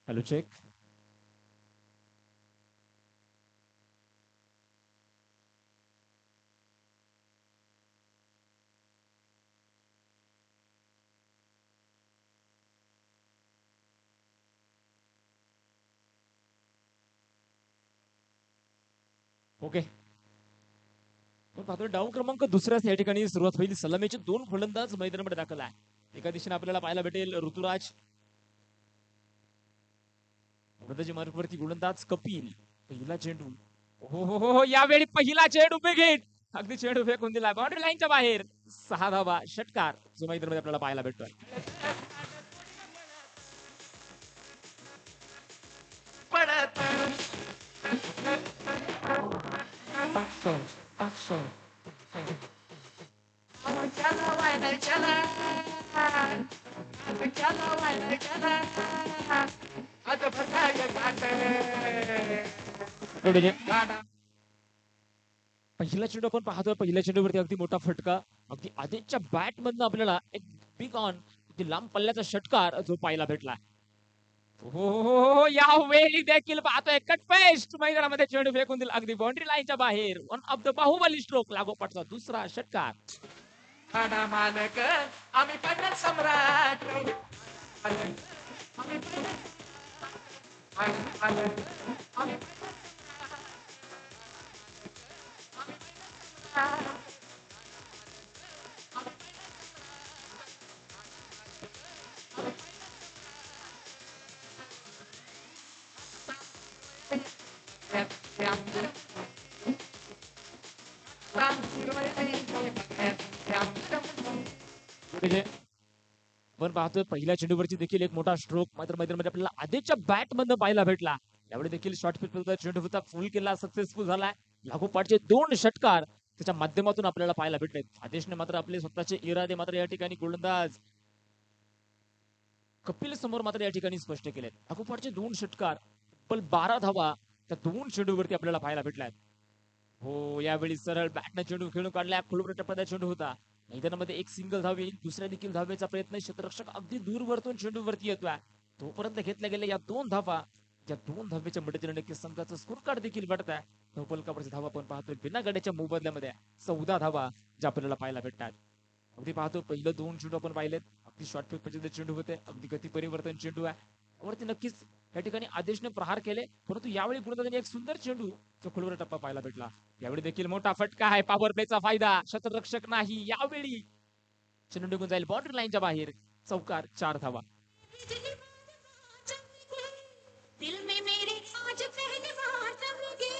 Hello check. Okay. पण पाहतोय down क्रमांक दुसऱ्याच या ठिकाणी सुरुवात होईल. सलामीचे दोन फलंदाज मैदानामध्ये दाखल आहे. एका दिशेने आपल्याला पाहायला भेटेल ऋतुराज, गोलंदाजी मार्गवरती गोलंदाज कपिल. पहिला चेंडू, हो हो हो, यावेळी पहिला चेंडू बिगिट, अगदी चेंडू फेकून दिला बाउंड्री लाईनच्या बाहेर. 6 धावा, षटकार जो मैदानामध्ये आपल्याला पाहायला भेटतोय. पहिला चेंडू आपण पाहतोय. पहिल्या चेंडूवरती अगदी मोठा फटका, अगदी आदित्यच्या बॅट मधनं आपल्याला एक बिग ऑन, अगदी लांब पल्ल्याचा षटकार जो पाहायला भेटला. हो हो हो हो, यावेळी देखील पाहतोय कटपेस्ट मैदानामध्ये चेंडू फेकून दिला अगदी बाउंड्री लाईनच्या बाहेर. One of the Baahubali stroke, लागोपाठचा दुसरा षटकार. मालक आम्ही पडणार सम्राट. आपण पाहतोय पहिल्या चेंडूवरची देखील एक मोठा स्ट्रोक मात्र मैदानामध्ये आपल्याला आधीच्या बॅट मधनं पाहायला भेटला. यावेळी देखील शॉर्ट पिच चेंडू होता, फुल केला, सक्सेसफुल झाला. लागोपाठचे दोन षटकार त्याच्या माध्यमातून आपल्याला पाहायला भेटले. आदेशने मात्र आपले स्वतःचे इरादे मात्र या ठिकाणी गोलंदाज कपिल समोर मात्र या ठिकाणी स्पष्ट केलेत. लागोपाठचे दोन षटकार, तब्बल 12 धावा त्या दोन चेंडूवरती आपल्याला पाहायला भेटल्यात. हो, यावेळी सरळ बॅटने चेंडू खेळून काढला. खोलवर टप्प्याचा चेंडू होता. मैदानामध्ये एक सिंगल धाव येईल, दुसऱ्या देखील धावेचा प्रयत्न. क्षेत्ररक्षक अगदी दूरवरतून चेंडूवरती येतोय, तोपर्यंत घेतल्या गेल्या या दोन धावा. या दोन धावेच्या मदतीने नक्कीच संघाचं स्कोर कार्ड देखील वाढत आहे. धावपलकावरची धावा पण पाहतोय बिना गड्याच्या मोबदल्यामध्ये 14 धावा ज्या आपल्याला पाहायला भेटतात. अगदी पाहतो पहिलं दोन चेंडू आपण पाहिलेत, अगदी शॉर्ट पिच पद्धतीचे चेंडू होते, अगदी गती परिवर्तन चेंडू आहे. वरती नक्कीच या ठिकाणी आदेशने प्रहार केले, परंतु यावेळी गोलंदाजाने एक सुंदर चेंडू जो खोलवर टप्पा पाहायला भेटला. यावेळी देखील मोठा फटका आहे, पॉवर प्लेचा फायदा, क्षेत्ररक्षक नाही. यावेळी चेंडू निघून जाईल बाउंड्री लाईनच्या बाहेर. चौकार, 4 धावा. दिल में मेरे आज पहली बार जमगे.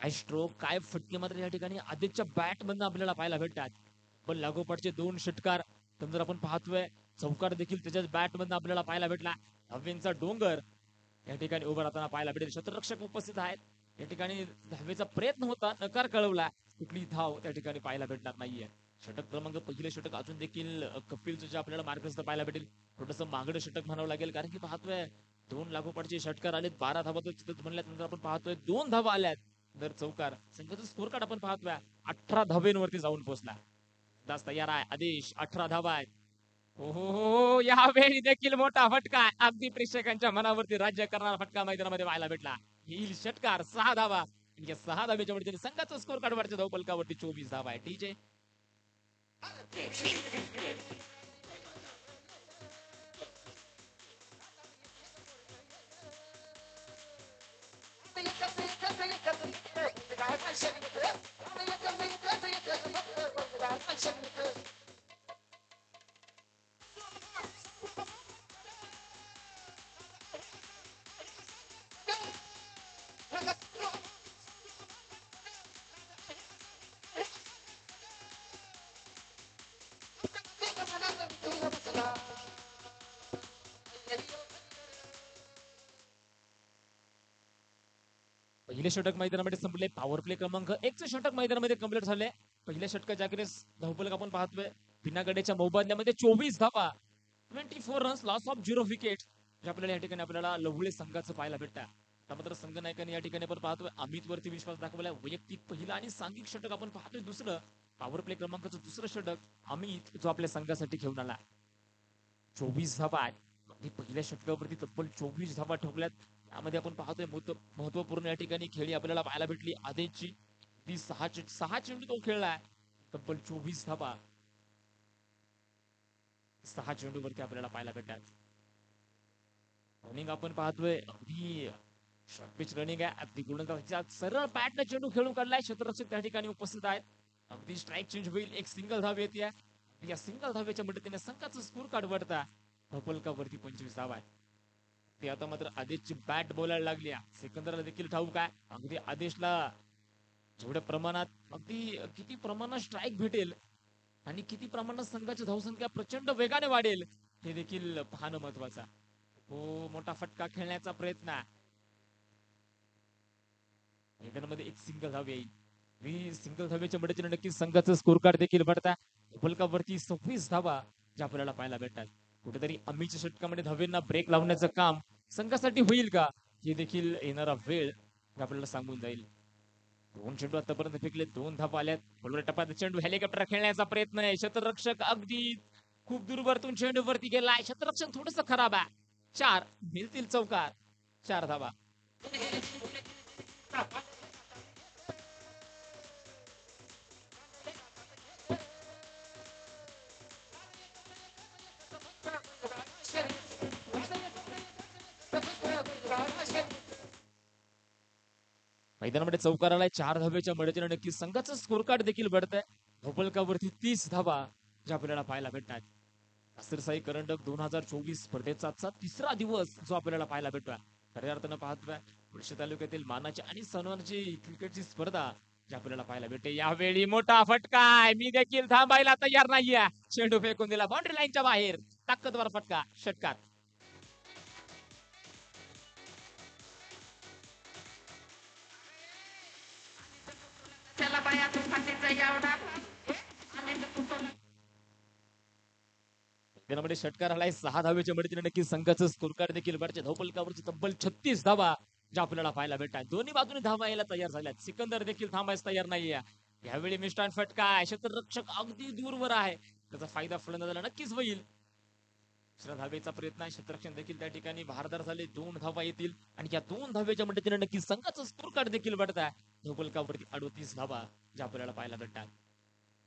काय स्ट्रोक, काय फटके मात्र या ठिकाणी आदित्यच्या बॅट मधनं आपल्याला पाहायला भेटतात. पण लागोपाठचे दोन षटकार जर आपण पाहतोय, चौकार देखील त्याच्याच बॅट मधनं आपल्याला पाहायला भेटला. धावेंचा डोंगर या ठिकाणी उभं राहताना पाहायला भेटेल. क्षेत्ररक्षक उपस्थित आहेत. या ठिकाणी धावेचा प्रयत्न होता, नकार कळवला, कुठली धाव त्या ठिकाणी पाहायला भेटणार नाहीये. षटक क्रमांक पहिले षटक अजून देखील कपिलचं जे आपल्याला मार्गस्थ पाहायला भेटेल. थोडंसं मागडं षटक म्हणावं लागेल, कारण की पाहतोय दोन लागोपाठचे षटकार आलेत, 12 धावा म्हणल्यानंतर आपण पाहतोय 2 धावा आल्यात. दर चौकार संघाचा स्कोर कार्ड आपण पाहतोय 18 धावेंवरती जाऊन पोहोचला. दास तयार आहे, आदेश 18 धावा आहेत. हो हो हो, यावेळी देखील मोठा फटका आहे, अगदी प्रेक्षकांच्या मनावरती राज्य करणारा फटका मैदानामध्ये व्हायला भेटला. येईल षटकार, 6 धावा. 6 धावेच्या वरती संघाचा स्कोर कार्ड वरच्या धावपलकावरती 24 धावा आहे. टीजे पहिले षटक मैदानामध्ये संपले. पॉवर प्ले क्रमांक 1 चे षटक मैदानामध्ये कंप्लीट झाले. पहिल्या षटकाच्या अखेरीस धावपलक आपण पाहतोय बिना गड्याच्या मोबदल्यामध्ये 24 धावा, 24 रन्स, लॉस ऑफ 0 विकेट, जे आपल्याला या ठिकाणी आपल्याला लवळे संघाचं पाहायला भेटतात. त्यामात्र संघ नायकाने या ठिकाणी आपण पाहतोय अमित वरती विश्वास दाखवलाय. वैयक्तिक पहिला आणि सांघिक षटक आपण पाहतोय दुसरं, पॉवर प्ले क्रमांकाचं दुसरं षटक अमित जो आपल्या संघासाठी घेऊन आला. 24 धावा आहेत आणि पहिल्या षटकावरती तब्बल 24 धावा ठोकल्यात. त्यामध्ये आपण पाहतोय महत्वपूर्ण या ठिकाणी खेळी आपल्याला पाहायला भेटली आदेशची. ती सहा चेंडू तो खेळलाय, तब्बल 24 धावा 6 चेंडूवरती आपल्याला पाहायला भेटतात. रनिंग आपण पाहतोय अगदी शॉर्ट पिच रनिंग आहे. अगदी गोलंदाजाच्या सरळ बॅटने चेंडू खेळून काढलाय. क्षेत्ररक्षक त्या ठिकाणी उपस्थित आहेत. अगदी स्ट्राईक चेंज होईल, एक सिंगल धाव येते. या सिंगल धावेच्या मदतीने संघाचं स्कोर कार्ड वाढता धपलकावरती 25 धावा आहे. ते आता मात्र आदेशची बॅट बोलायला लागली. सिकंदरला देखील ठाऊक आहे अगदी आदेशला जेवढ्या प्रमाणात अगदी किती प्रमाणात स्ट्राईक भेटेल आणि किती प्रमाणात संघाची धावसंख्या प्रचंड वेगाने वाढेल हे देखील पाहणं महत्वाचं. हो, मोठा फटका खेळण्याचा प्रयत्न. मैदानामध्ये एक सिंगल धाव येईल. सिंगल धावेच्या मदतीने नक्कीच संघाचं स्कोर कार्ड देखील वाढता फलकावरती 26 धावा ज्या आपल्याला पाहायला भेटतात. कुठेतरी अमितच्या षटकामध्ये धावेंना ब्रेक लावण्याचं काम संघासाठी होईल का हे देखील येणारा वेळ आपल्याला सांगून जाईल. 2 चेंडू आतापर्यंत फेकले, 2 धावा आल्यात. बरोबर टप्प्यात चेंडू हेलिकॉप्टर खेळण्याचा प्रयत्न आहे. क्षेत्ररक्षक अगदी खूप दूरवरतून चेंडूवरती गेलाय. क्षेत्ररक्षक थोडस खराब आहे. 4 मिळतील चौकार, 4 धावा. मैदानामध्ये चौकार आलाय. 4 धावेच्या मदतीने नक्की संघाचं स्कोर कार्ड देखील वाढतंय. धोपलकावरती 30 धावा ज्या आपल्याला पाहायला भेटतात. कासरसाई करंडक 2024 स्पर्धेचा आजचा तिसरा दिवस जो आपल्याला पाहायला भेटतोय. खऱ्या अर्थानं पाहतोय मुळशी तालुक्यातील मानाची आणि सन्मानाची क्रिकेटची स्पर्धा जी आपल्याला पाहायला भेटते. यावेळी मोठा फटका आहे. मी देखील थांबायला तयार नाहीये. चेंडू फेकून दिला बाउंड्री लाईनच्या बाहेर. ताकदवर फटका, षटकार. मैदानामध्ये षटकार आलाय. 6 धावेच्या मदतीने नक्की संघाचं स्कोर कार्ड देखील वाढते. धावफलकावरची तब्बल 36 धावा ज्या आपल्याला पाहायला भेटतात. दोन्ही बाजूने धावा यायला तयार झाल्यात. सिकंदर देखील थांबायला तयार नाहीये. यावेळी मिस्टान फटका आहे. क्षेत्ररक्षक अगदी दूरवर आहे. त्याचा फायदा फलंदाजाला नक्कीच होईल. दुसऱ्या धावेचा प्रयत्न आहे. क्षेत्ररक्षक देखील त्या ठिकाणी भारदार झाले. 2 धावा येतील आणि या 2 धावेच्या मदतीने नक्की संघाचं स्कोर कार्ड देखील वाढत आहे. धावफलकावरती 38 धावा ज्या आपल्याला पाहायला भेटतात.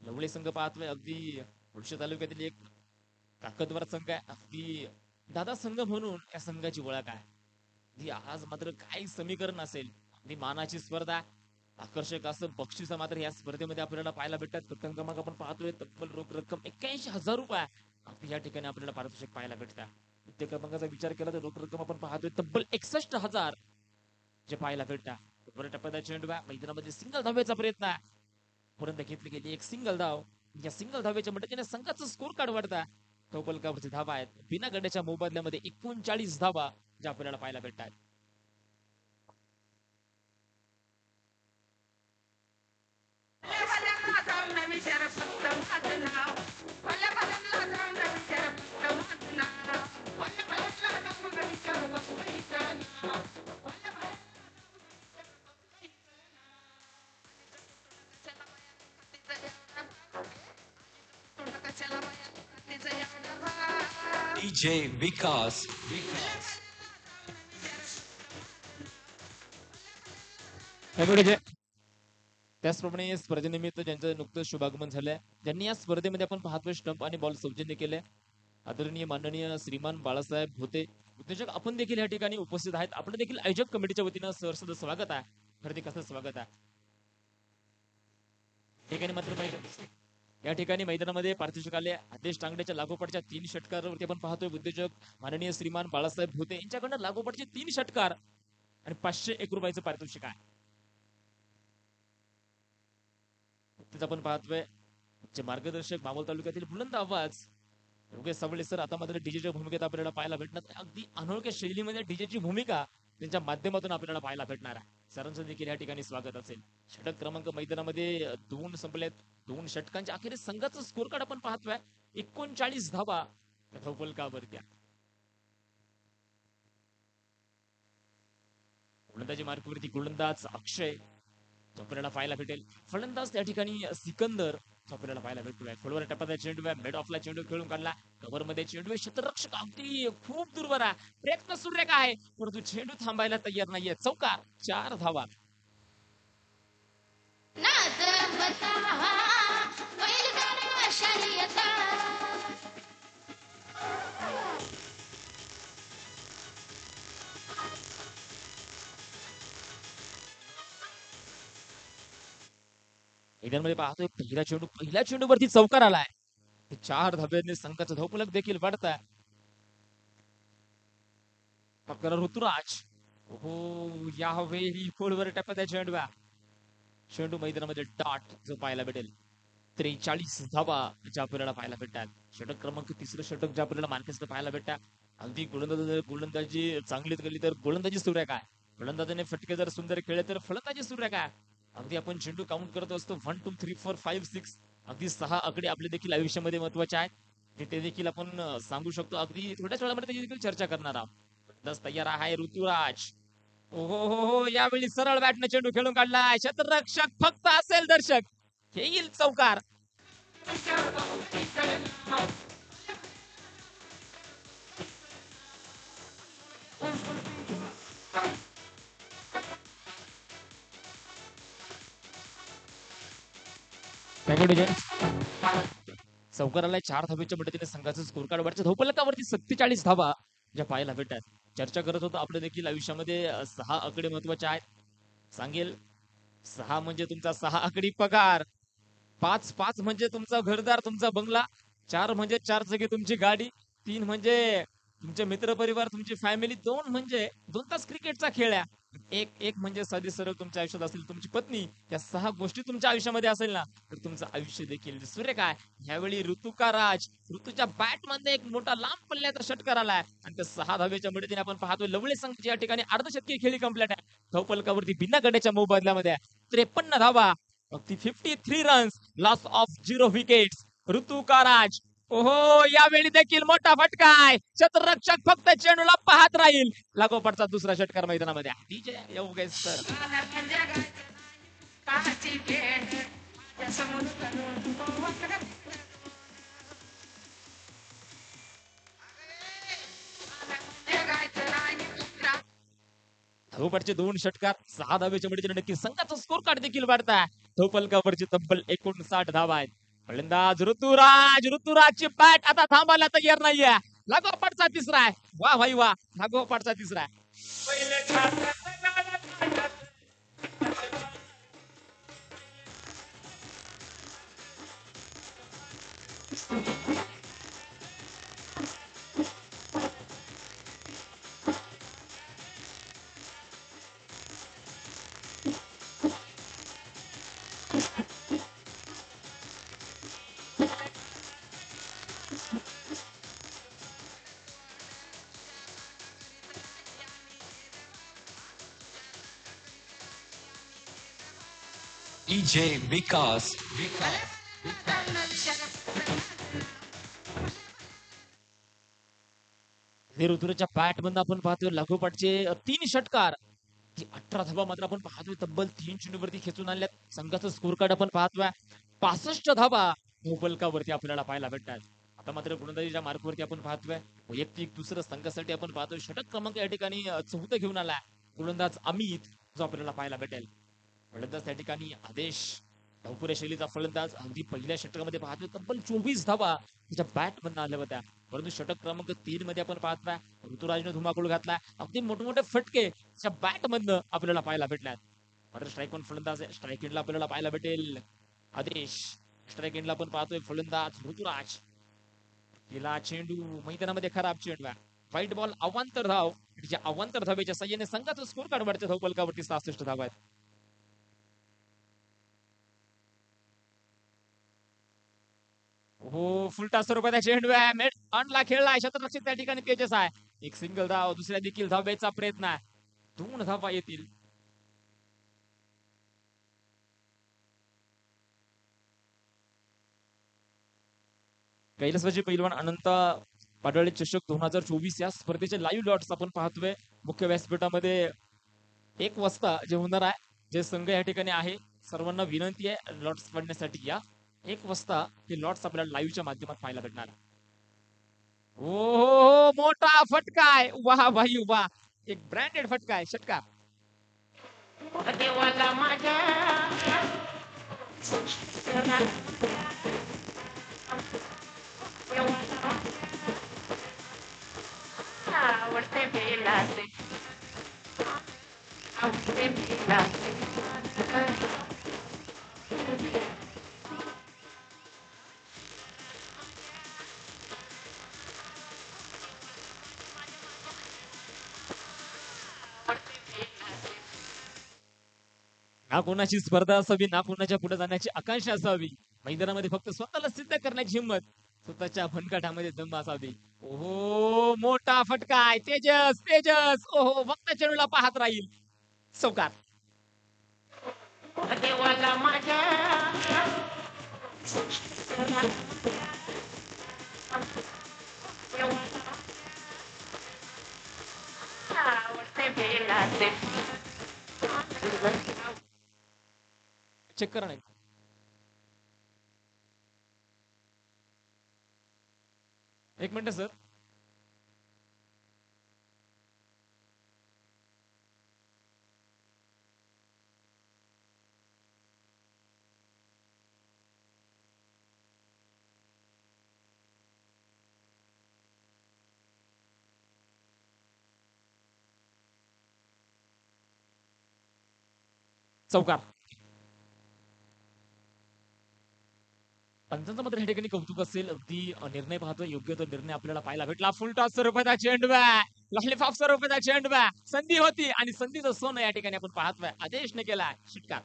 लवळे संघ पाहतोय अगदी मुळशी तालुक्यातील एक ताकदवर संघ आहे. अगदी दादा संघ म्हणून या संघाची ओळख आहे. आज मात्र काय समीकरण असेल. अगदी मानाची स्पर्धा, आकर्षक असं बक्षीस मात्र या स्पर्धेमध्ये आपल्याला पाहायला भेटतात. प्रथम क्रमांक आपण पाहतोय तब्बल रोख रक्कम 81,000 रुपये अगदी या ठिकाणी आपल्याला पारितोषिक पाहायला भेटतात. द्वितीय क्रमांकाचा विचार केला तर रोख रक्कम आपण पाहतोय तब्बल 61,000 जे पाहायला भेटतात. टप्प्यात चेंडू मैदानामध्ये सिंगल धावेचा प्रयत्न आहे. परंतु घेतली गेली एक सिंगल धाव. या सिंगल धावेच्या मदतीने संघाचं स्कोर कार्ड वाढता टोपलकावरची धावा आहेत. बिना गड्याच्या मोबदल्यामध्ये 39 धावा ज्या आपल्याला पाहायला भेटतात. DJ विकास. त्याचप्रमाणे स्पर्धेनिमित्त ज्यांचं नुकतंच शुभागमन झालंय, ज्यांनी या स्पर्धेमध्ये आपण पाहतोय स्टंप आणि बॉल सौजन्य केलंय, आदरणीय माननीय श्रीमान बाळासाहेब भोते उद्योजक आपण देखील या ठिकाणी उपस्थित आहेत. आपण देखील आयोजक कमिटीच्या वतीनं सहर्ष स्वागत आहे. हार्दिक असं स्वागत आहे. ठिकाणी मात्र या ठिकाणी मैदानामध्ये पारितोषिक आले. आदेश टांगड्याच्या लागोपाठच्या 3 षटकारावरती आपण पाहतोय उद्योजक माननीय श्रीमान बाळासाहेब भोते यांच्याकडनं लागोपाठचे 3 षटकार आणि 501 रुपयाचं पारितोषिक आहे. आपण पाहतोय जे मार्गदर्शक मावळ तालुक्यातील बुलंद आवाज योगेश सावळे सर आता मात्र डीजेच्या भूमिकेत आपल्याला पाहायला भेटणार. अगदी अनोळख्या शैलीमध्ये डीजेची भूमिका त्यांच्या माध्यमातून आपल्याला पाहायला भेटणार आहे. सरांचं देखील या ठिकाणी स्वागत असेल. षटक क्रमांक मैदानामध्ये 2 संपलेत. 2 षटकांच्या अखेरीस संघाचा स्कोर कार्ड आपण पाहतोय 39 धावा धावफलकावरती. गोलंदाजी मार्कवरती गोलंदाज अक्षय जो आपल्याला पाहायला भेटेल. फलंदाज त्या ठिकाणी सिकंदर जो आपल्याला पाहायला भेटतोय. खोलवर टप्प्याचा चेंडू आहे, मिड ऑफला चेंडू खेळून काढला. कव्हर मध्ये चेंडू आहे, क्षेत्ररक्षक अगदी खूप दूरवर आहे. प्रयत्न सुरेख आहे परंतु चेंडू थांबायला तयार नाहीये. चौकार, 4 धावा. नाच बता बैलगाडा शर्यता मैदानामध्ये पाहतोय पहिल्या चेंडूवरती चौकार आलाय. 4 धाब्यांनी संघाचा धावफलक देखील वाढत आहे. फकर ऋतुराज हो यावेळी खोलवर टप्प्याचा चेंडू आहे. चेंडू मैदानामध्ये डॉट जो पाहायला भेटेल. 43 धावा ज्या आपल्याला पाहायला भेटतात. षटक क्रमांक 3 षटक ज्या आपल्याला मार्केसला पाहायला भेटतात. अगदी गोलंदाजी चांगलीच केली तर गोलंदाजी सुरेख आहे. गोलंदाजाने फटके जर सुंदर खेळले तर फलंदाजी सुरेख आहे. अगदी आपण चेंडू काउंट करत असतो 1 2 3 4 5 6 अगदी 6 आकडे आपले देखील आयुष्यामध्ये महत्वाचे आहेत. ते देखील आपण सांगू शकतो. अगदी थोड्याच वेळामध्ये त्याची देखील चर्चा करणार आहोत. बस तयार आहे ऋतुराज. हो हो हो यावेळी सरळ बॅटने चेंडू खेळून काढलाय. क्षेत्ररक्षक फक्त असेल दर्शक येईल चौकार. चौकार आलाय. 4 धावेच्या मदतीने संघाचं स्कोर कार्ड वरच्या धावफलकावरती 47 धावा ज्या पाहायला भेटतात. चर्चा करत होतो आपल्या देखील आयुष्यामध्ये 6 आकडे महत्वाचे आहेत. सांगेल 6 म्हणजे तुमचा 6 आकडी पगार. 5 म्हणजे तुमचा घरदार, तुमचा बंगला. 4 म्हणजे 4 चाकी तुमची गाडी. 3 म्हणजे तुमचे मित्रपरिवार, तुमची फॅमिली. 2 म्हणजे 2 तास क्रिकेटचा खेळ आहे. एक म्हणजे साधी सरळ तुमच्या आयुष्यात असेल तुमची पत्नी. या 6 गोष्टी तुमच्या आयुष्यामध्ये असेल ना तर तुमचं आयुष्य देखील सुरेख आहे. ह्यावेळी ऋतूच्या बॅट मध्ये एक मोठा लांब पल्ल्याचा षटकार आलाय आणि त्या 6 धावेच्या मदतीने आपण पाहतोय लवळे संघ या ठिकाणी अर्धशतकी खेळी कंप्लीट आहे. धावफलकावरती बिना गड्याच्या मोबदल्यामध्ये 53 धावा, अगदी 53 runs, loss of 0 wickets. Ruturaj ओहो यावेळी देखील मोठा फटका आहे. क्षेत्ररक्षक फक्त चेंडूला पाहत राहील. लागोपाठचा दुसरा षटकार मैदानामध्ये डीजे योगेश सर. धावपटचे 2 षटकार 6 धावेच्या मदतीने नक्की संघाचा स्कोर कार्ड देखील वाढताय. धावफलकावरची तब्बल 59 धावा आहेत. फलंदाज ऋतुराजची बॅट आता थांबायला तयार नाहीये. लागोपाठचा तिसरा आहे. वा भाई वा लागोपाठचा तिसरा आहे. DJ Vikas. ऋतुराजच्या बॅट मधून आपण पाहतोय लागोपाठचे 3 षटकार. 18 धावा मात्र आपण पाहतोय तब्बल 3 चेंडूवरती खेचून आणल्यात. संघाचं स्कोर कार्ड आपण पाहतोय 65 धावा धावफलकावरती आपल्याला पाहायला भेटतात. आता मात्र गोलंदाजीच्या मार्कवरती आपण पाहतोय वैयक्तिक दुसरं संघासाठी आपण पाहतोय षटक क्रमांक या ठिकाणी 4 घेऊन आलाय गोलंदाज अमित जो आपल्याला पाहायला भेटेल. फलंदाज त्या ठिकाणी आदेश धावपुऱ्या शैलीचा फलंदाज. अगदी पहिल्या षटकामध्ये पाहतोय तब्बल 24 धावा त्याच्या बॅट मधून आल्या होत्या. परंतु षटक क्रमांक 3 मध्ये आपण पाहतोय ऋतुराजने धुमाकूळ घातलाय. अगदी मोठे फटके त्याच्या बॅट मधनं आपल्याला पाहायला भेटल्यात. मात्र स्ट्राईक वन फलंदाज आहे. स्ट्राईक एंडला आपल्याला पाहायला भेटेल आदेश. स्ट्राईक एंडला आपण पाहतोय फलंदाज ऋतुराज. गेला चेंडू मैदानामध्ये खराब चेंडू आहे. व्हाईट बॉल अवांतर धाव. तिच्या अवांतर धावेच्या साह्याने संघाचा स्कोर कार्ड वाढते. धावफलकावरती 66 धावा आहेत. हो फुलटा स्वरूपाचा चेंडू आहे. मेट ऑनला खेळला. क्षेत्ररक्षक त्या ठिकाणी तेजस आहे. एक सिंगल धाव. दुसऱ्या देखील धावेचा प्रयत्न आहे. 2 धावा येतील. कैलासवासी पैलवान अनंत पाडळे चषक 2024 या स्पर्धेचे लाईव्ह लॉट्स आपण पाहतोय मुख्य व्यासपीठामध्ये 1 वाजता जे होणार आहे. जे संघ या ठिकाणी आहे सर्वांना विनंती आहे लॉट्स पडण्यासाठी या. 1 वाजता हे लॉट्स आपल्याला लाईव्हच्या माध्यमात पाहायला भेटणार. हो मोठा फटका आहे. वाह भाई वाह, एक ब्रँडेड फटका आहे. षटकार. देवाला माझ्या आवडते बेलाचे आवडते बेलाचे ना कोणाची स्पर्धा असावी, ना कोणाच्या पुढे जाण्याची आकांक्षा असावी. मैदानामध्ये फक्त स्वतःला सिद्ध करण्याची हिंमत, स्वतःच्या भनकाटामध्ये दम असावी. ओहो मोठा फटका आहे. तेजस तेजस ओहो फक्त चेंडूला पाहत राहील. चौकार. देवाला माझ्या आवडते बेलाचे चेक करा नाही. एक मिनिट सर. चौकार. पंचांचं मात्र या ठिकाणी कौतुक असेल. अगदी निर्णय पाहतोय योग्य तो निर्णय आपल्याला पाहायला भेटला. फुलटॉस स्वरूपाचा चेंडू आहे. लॉलीपॉप स्वरूपाचा चेंडू आहे. संधी होती आणि संधीचं सोनं या ठिकाणी आपण पाहतोय. आदेशने केला षटकार.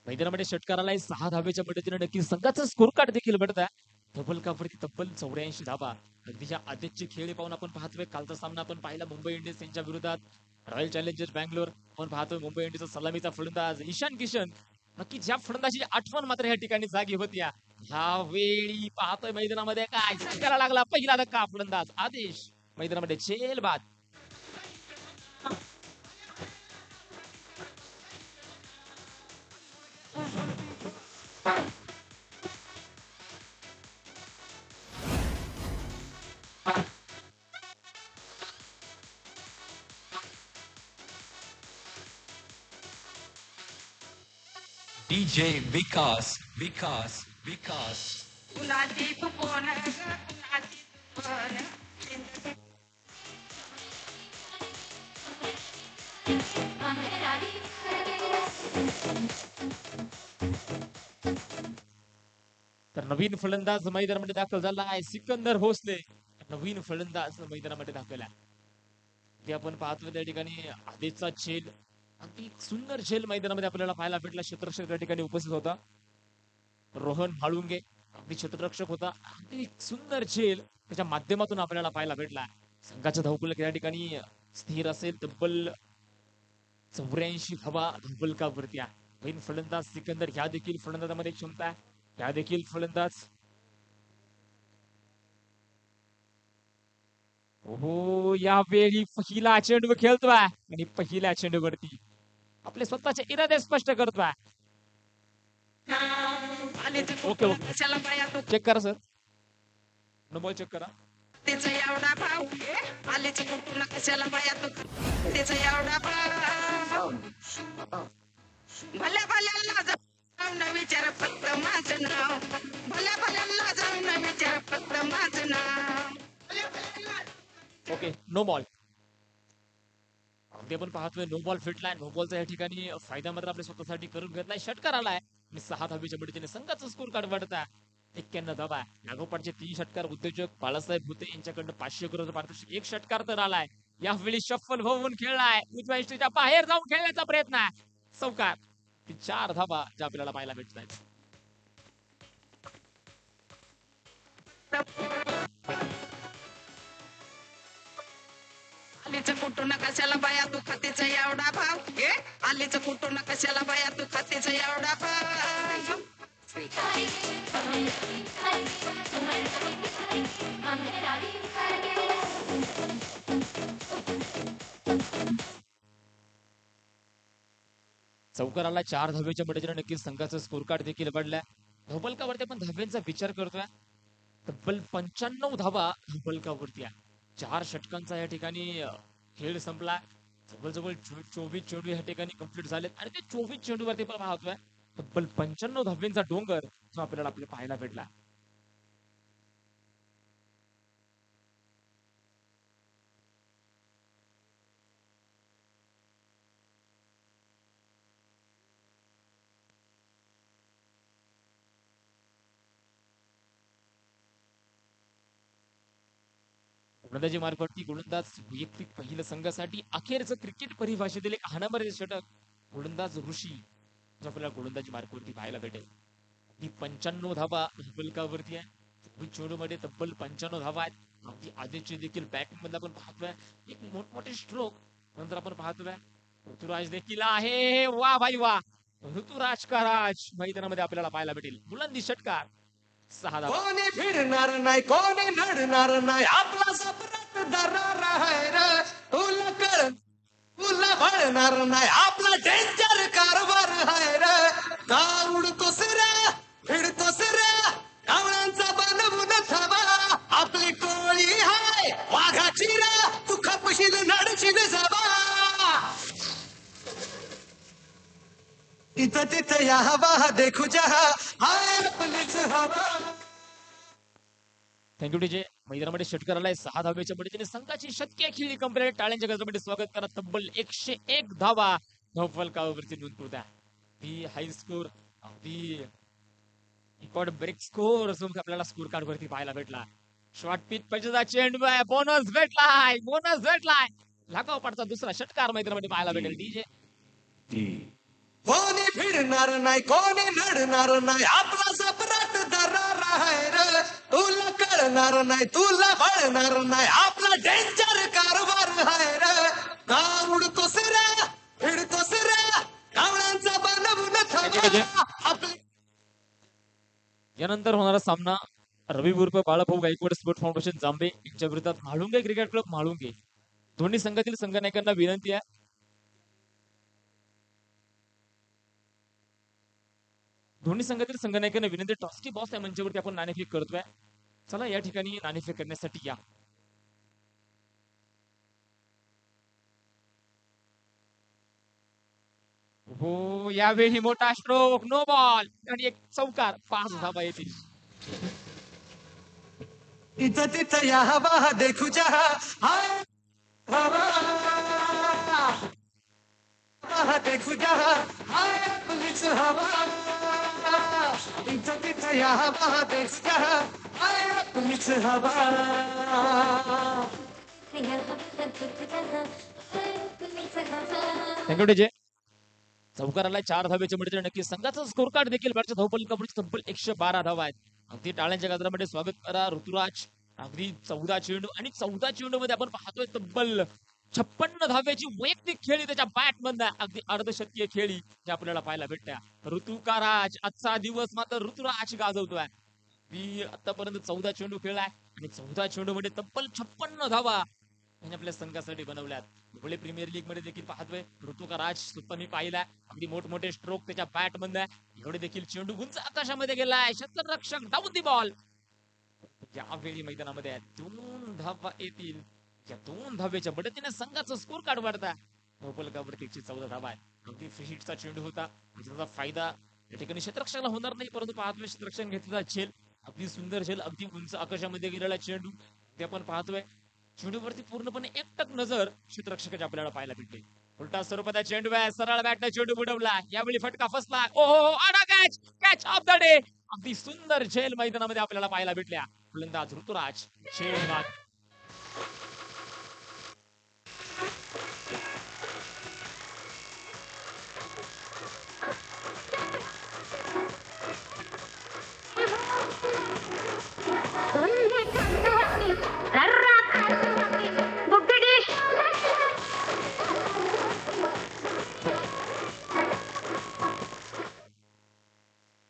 मैदानामध्ये षटकाराला 6 धावेच्या मदतीने नक्की संघाचा स्कोर कार्ड देखील बढ़त आहे. धबल कापडकी तब्बल 84 धावा. अगदीच्या आदित्यचे खेळ पाहून आपण पाहतोय. कालचा सामना आपण पाहिला मुंबई इंडियन्स यांच्या विरोधात. रॉयल चॅलेंजर्स बँगलोर आपण पाहतोय मुंबई इंडियन्सचा सलामीचा फलंदाज ईशान किशन. नक्की ज्या फलंदाजी आठवण मात्र या ठिकाणी जागी होती. ह्या वेळी पाहतोय मैदानामध्ये काय करायला लागला. पहिला धक्का फलंदाज आदेश. मैदानामध्ये झेल बाद. DJ Vikas, Vikas, Vikas. कुणाची तू कोण ग कुणाची तू कोण तर नवीन फलंदाज मैदानामध्ये दाखल झाला आहे. सिकंदर भोसले नवीन फलंदाज मैदानामध्ये दाखल आहे. ते आपण पाहतोय त्या ठिकाणी आदेशचा झेल. अगदी सुंदर झेल मैदानामध्ये आपल्याला पाहायला भेटला. क्षेत्ररक्षक त्या ठिकाणी उपस्थित होता. रोहन म्हाळुंगे अगदी क्षेत्ररक्षक होता. अगदी सुंदर झेल त्याच्या माध्यमातून आपल्याला पाहायला भेटला. संघाच्या धावफलक या ठिकाणी स्थिर असेल. तब्बल 84 धावा धावफलकावरती आहे. नवीन फलंदाज सिकंदर ह्या देखील फलंदाजामध्ये क्षमता आहे. ह्या देखील फलंदाज. हो यावेळी पहिला चेंडू खेळतोय आणि पहिल्या चेंडूवरती आपले स्वतःचे इरादे स्पष्ट करतोय. ओके ओके चेक करा सर. नो बॉल चेक करा. त्याचा एवढा भाऊ आलेच्या कुटुंबला कशाला बाया तो त्याचा एवढा भाऊ भल्या भल्याला जाऊन विचार फक्त माझं नाव भल्या भल्याला जाऊन विचार फक्त माझं नाव ओके नो बॉल. अगदी आपण पाहतोय नो बॉल फिटलाय. नो बॉलचा या ठिकाणी फायदा मात्र आपल्या स्वतःसाठी करून घेतलाय. षटकार आलाय आणि 6 धावेच्या मदतीने संघाचा स्कोर कार्ड वाढत आहे. 91 धावा आहे. लागोपाठचे 3 षटकार उद्योजक बाळासाहेब भुते यांच्याकडनं 500 करोड पारितोषिक. 1 षटकार तर आलाय. यावेळी शफल होऊन खेळलाय, उजव्या यष्टीच्या बाहेर जाऊन खेळण्याचा प्रयत्न आहे. चौकार. ती 4 धावा ज्या आपल्याला पाहायला भेटत आहेत. आलीचं कुठून कशाला बाया तू खातेचा एवढा भाव घे. आलीचं कुठून कशाला बाया तू खातेचा एवढा भाव. चौकाराला 4 धावेच्या मदतीने नक्कीच संघाचा स्कोर कार्ड देखील वाढलाय. धोबलकावरती आपण धाव्यांचा विचार करतोय. तब्बल 95 धावा धोबलकावरती आहे. 4 षटकांचा या ठिकाणी खेळ संपला. जवळजवळ 24 चेंडू या ठिकाणी कंप्लीट झालेत आणि ते 24 चेंडूवरती आपण पाहतोय तब्बल 95 धाव्यांचा डोंगर जो आपल्याला पाहायला भेटला. गोलंदाजी मार्फतती गोलंदाज वैयक्तिक पहिल्या संघासाठी अखेरचं क्रिकेट परिभाषेतील एक हाणामारीचे षटक गोलंदाज ऋषी जो आपल्याला गोलंदाजी मार्फतती पाहायला भेटेल. ही 95 धावा फलकावरती आहे. 24 चेंडूमध्ये तब्बल 95 धावा आहेत. अगदी आधीची देखील बॅटिंग मध्ये आपण पाहतोय एक मोठमोठे स्ट्रोक नंतर आपण पाहतोय ऋतुराज देखील आहे. वा भाई वा, ऋतुराज का राज मैदानामध्ये आपल्याला पाहायला भेटेल. बुलंदी षटकार 6 धावा. कोणी फिरणार नाही, कोणी लढणार नाही, आपला सपराट दरार आहे रे. तुला कळ, तुला भळणार नाही, आपला डेंजर कारभार आहे रे. का उडतोस रे, फिरतोस रे, कावळ्यांचा बनवून थांबा. आपली टोळी आहे वाघाची रे, तू खपशील नडशील जबा. तिथं तिथं या हवा देखू जहा, हाय आपलीच हवा. Thank you DJ. मैदानामध्ये षटकार आलाय 6 धावेच्या मदतीने संघाची शतकीय खेळी कंप्लीट. टाळ्यांच्या गजरामध्ये स्वागत करा. तब्बल 101 धावा धावफलकावरती नोंद करत आहे. ती हाय स्कोर अगदी रेकॉर्ड ब्रेक स्कोर असून आपल्याला स्कोर कार्ड वरती पाहायला भेटला. शॉर्ट पिच पंचदा चेंडू आहे. Bonus भेटलाय, bonus भेटलाय. लाखावपाटचा दुसरा षटकार मैदानामध्ये पाहायला भेटेल. डीजे कोणी फिरणार नाही, कोणी लढणार नाही, आपला सपराट दरार आहे रे. तुला कळणार नाही, तुला भळणार नाही, आपला डेंजर कारभार आहे रे. का उडतोस रे, फिरतोस रे, कावळ्यांचा बनवून थांबा. आपली यानंतर होणारा सामना रवी उर्फ बाळाभाऊ गायकवाड स्पोर्ट फाउंडेशन जांबे यांच्या विरोधात म्हाळुंगे क्रिकेट क्लब म्हाळुंगे. दोन्ही संघातील संघनायकांना विनंती आहे दोन्ही संघातील संघनायकांना विनंती. टॉस्की बॉस या मंचावरती आपण नाणेफेक करतोय. चला या ठिकाणी नाणेफेक करण्यासाठी या. हो, यावेळी मोठा स्ट्रोक, नो बॉल आणि एक चौकार. 5 धावा येतील. तिथं तिथं या हवा देखू जहा, हाय हवा. हवा देखू जहा, हाय आपलीच हवा. तिथं तिथं या हवा देखू जहा, हाय आपलीच हवा. Thank you DJ. चौकाराला 4 धावेच्या मदतीने नक्की संघाचा स्कोर कार्ड देखील बॅटच्या धावपलकावरती तब्बल 112 धावा आहेत. अगदी टाळ्यांच्या गजरामध्ये स्वागत करा ऋतुराज. अगदी 14 चेंडू आणि 14 चेंडू मध्ये आपण पाहतोय तब्बल 56 धाव्याची वैयक्तिक खेळी त्याच्या बॅट मधल्या अगदी अर्धशतकीय खेळी जे आपल्याला पाहायला भेटत्या. ऋतू का राज आजचा दिवस मात्र ऋतुराज गाजवतोय. ती आतापर्यंत 14 चेंडू खेळलाय आणि 14 चेंडू मध्ये तब्बल 56 धावा त्यांनी आपल्या संघासाठी बनवल्यात. पुढे प्रीमियर लीग मध्ये देखील पाहतोय ऋतू का राज सुद्धा मी पाहिलाय. अगदी मोठमोठे स्ट्रोक त्याच्या बॅट मधल्या. एवढे देखील चेंडू उंच आकाशामध्ये गेलाय. क्षेत्ररक्षक डाऊन दी बॉल. यावेळी मैदानामध्ये 2 धावा येतील. या 2 धावेच्या मदतीने संघाचा स्कोर कार्ड वाढता. फलकावरती 114 धावा आहे. अगदी फ्री हिटचा चेंडू होता. त्याचा फायदा या ठिकाणी क्षेत्ररक्षकाला होणार नाही, परंतु पाहतोय क्षेत्ररक्षण घेतलेला झेल अगदी सुंदर झेल. अगदी उंच आकाशामध्ये गेलेला चेंडू ते आपण पाहतोय. चेंडूवरती पूर्णपणे एकटक नजर क्षेत्ररक्षकाची आपल्याला पाहायला भेटते. उलटा स्वरूपाचा चेंडू आहे. सरळ बॅटने चेंडू बुडवला. यावेळी फटका फसला. ओहो, आडा catch, catch of the day. अगदी सुंदर झेल मैदानामध्ये आपल्याला पाहायला भेटल्या. फलंदाज ऋतुराज झेल बाद.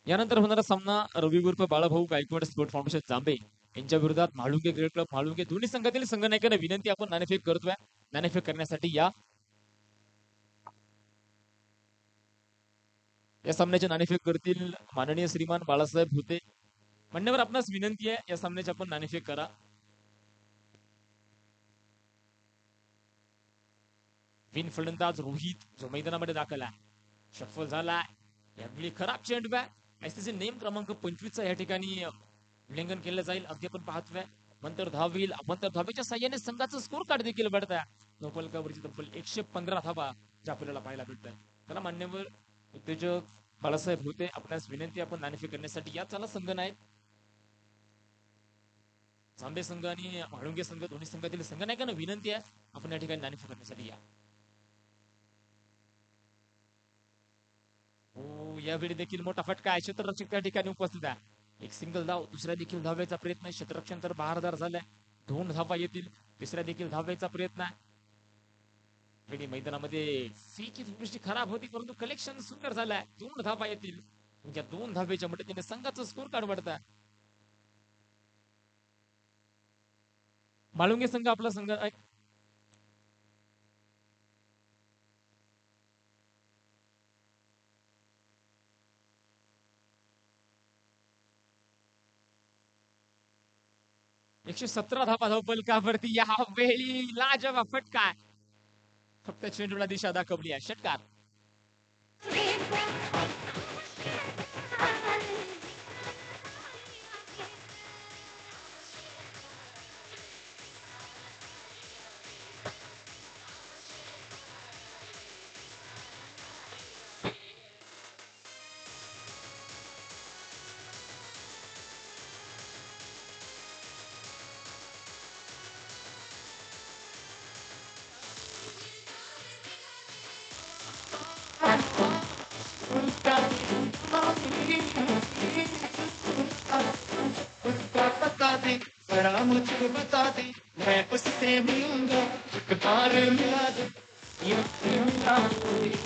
यानंतर होणारा सामना रवी उर्फ बाळाभाऊ गायकवाड स्पोर्ट फाउंडेशन जांबे यांच्या विरोधात म्हाळुंगे क्रिकेट क्लब म्हाळुंगे. दोन्ही संघातील संघनायकांना विनंती, आपण नाणेफेक करतोय. नाणेफेक करण्यासाठी या सामन्याचे नाणेफेक करतील माननीय श्रीमान बाळासाहेब भुते. मान्यवर, आपणास विनंती आहे, या सामन्याची आपण नाणेफेक करा. बिन फलंदाज रोहित जो मैदानामध्ये दाखल आहे, सफल झाला. यावेळी खराब चेंडू आहे. आयसीसी नेम क्रमांक 25 या ठिकाणी उल्लंघन केलं जाईल. अगदी आपण पाहतोय मंतर धावील. मंतर धावेच्या साह्याने संघाचं स्कोर कार्ड देखील बढ़त आहे. नौफलकावरची तब्बल 115 धावा ज्या आपल्याला पाहायला भेटतात. त्याला मान्यवर उत्तेजक बाळासाहेब होते, आपल्यास विनंती, आपण नाणेफेक करण्यासाठी या. चला, संघ नायक जांबे संघ आणि म्हाळुंगे संघ, दोन्ही संघातील संघनायकांना विनंती आहे, आपण या ठिकाणी नाणेफेक करण्यासाठी या. हो, यावेळी देखील मोठा फटका आहे. क्षेत्ररक्षक त्या ठिकाणी उपस्थित आहे. एक सिंगल धाव, दुसऱ्या देखील धावायचा प्रयत्न आहे. क्षेत्ररक्षण तर बहारदार झालाय. 2 धावा येतील. तिसऱ्या देखील धावायचा प्रयत्न आहे. मैदानामध्ये फीची दृष्टी खराब होती, परंतु कलेक्शन सुंदर झालाय. 2 धावा येतील. या 2 धावेच्या मदतीने संघाचं स्कोर कार्ड वाढत आहे. म्हाळुंगे संघ आपला संघ 117 धावा धावपलकावरती यावेळी लाजवाब फटका. फक्त चेंडूला दिशा दाखवली आहे. षटकार. बता दे जरा मुझको बता दे, मैं उससे मिलूंगा, एक बार मिला दे, ये मिला दे.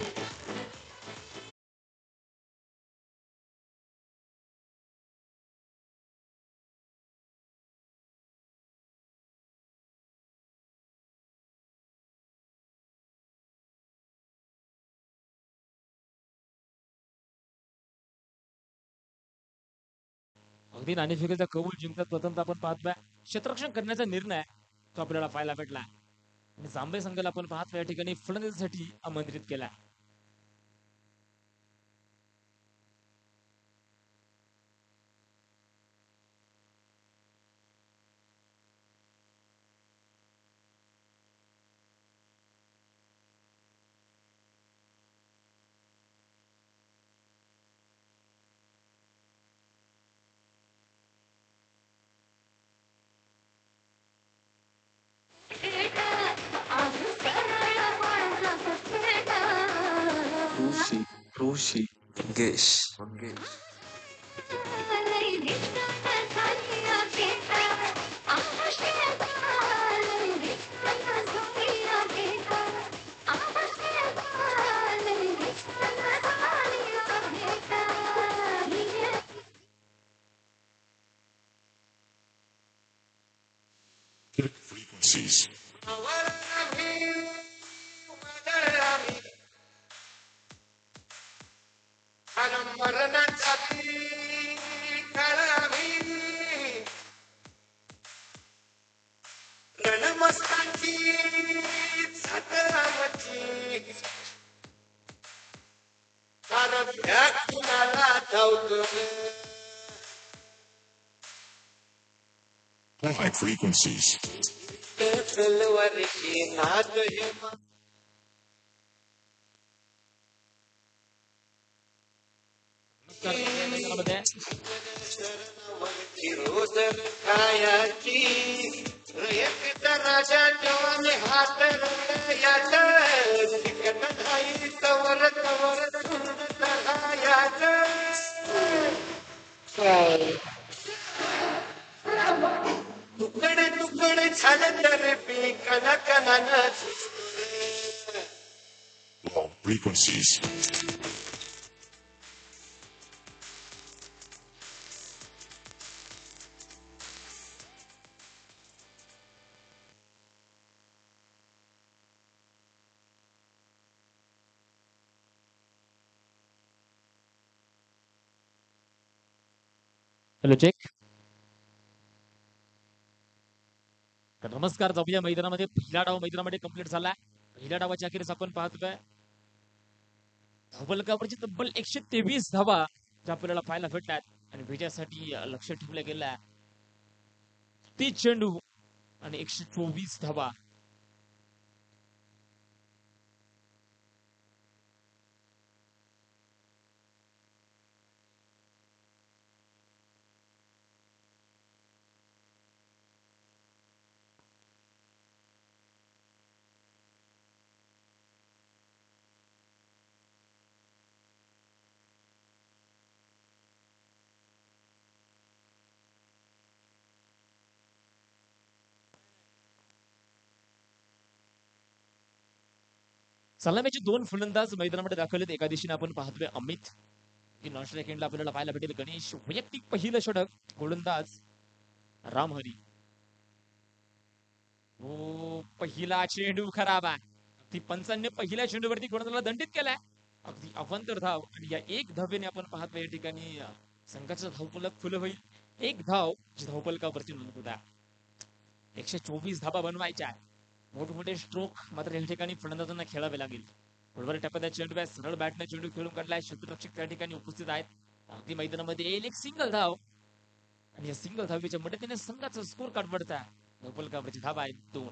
अगदी नाणेफेकीचा कौल जिंकतात प्रथम आपण पाहतोय. क्षेत्ररक्षण करण्याचा निर्णय तो आपल्याला पाहायला भेटला. आणि जांभे संघाला आपण पाहतोय या ठिकाणी फलंदाजीसाठी आमंत्रित केला. Rushi, Mangesh. Frequencies. रणमस्ताची छत्रावची सारभ्या कुणाला धावतो. High frequencies. तलवारीची नाद हेमा रोदर खायाची रयत राजा जवान हात यात तिकट धाई तवर तवर धरायाच. तुकडे तुकडे झालं तर पी कना कनानं Low frequencies. Hello check. तर नमस्कार, जाऊया मैदानामध्ये. पहिला डाव मैदानामध्ये कंप्लीट झाला. पहिल्या डावाच्या अखेरीस आपण पाहतोय धावफलकावरची तब्बल 123 धावा ज्या आपल्याला पाहायला भेटतात आणि विजयासाठी लक्ष ठेवलं गेलं. 30 चेंडू आणि 124 धावा. सलामीचे 2 फलंदाज मैदानामध्ये दाखवलेत. एका दिशेने आपण पाहतोय अमित, की नॉन स्ट्राईक एंडला आपल्याला पाहायला भेटेल गणेश. वैयक्तिक पहिलं षटक गोलंदाज रामहरी. हो, पहिला चेंडू खराब आहे. ती पंचांनी पहिल्या चेंडूवरती गोलंदाजाला दंडित केलाय. अगदी अवांतर धाव आणि या एक धावेने आपण पाहतोय या ठिकाणी संघाचं धावफलक खुलं होईल. एक धाव जी धावफलकावरती नोंद होता. 124 धावा बनवायच्या. मोठमोठे स्ट्रोक मात्र या ठिकाणी फलंदाजांना खेळावे लागेल. बरोबर टप्प्यात चेंडू आहे, सरळ बॅटने चेंडू खेळून काढलाय. क्षेत्ररक्षक त्या ठिकाणी उपस्थित आहेत. अगदी मैदानामध्ये येईल एक सिंगल धाव आणि या सिंगल धावेच्या मदतीने संघाचा स्कोर कार्ड वाढता. धावफलकावरची धावा आहे 2.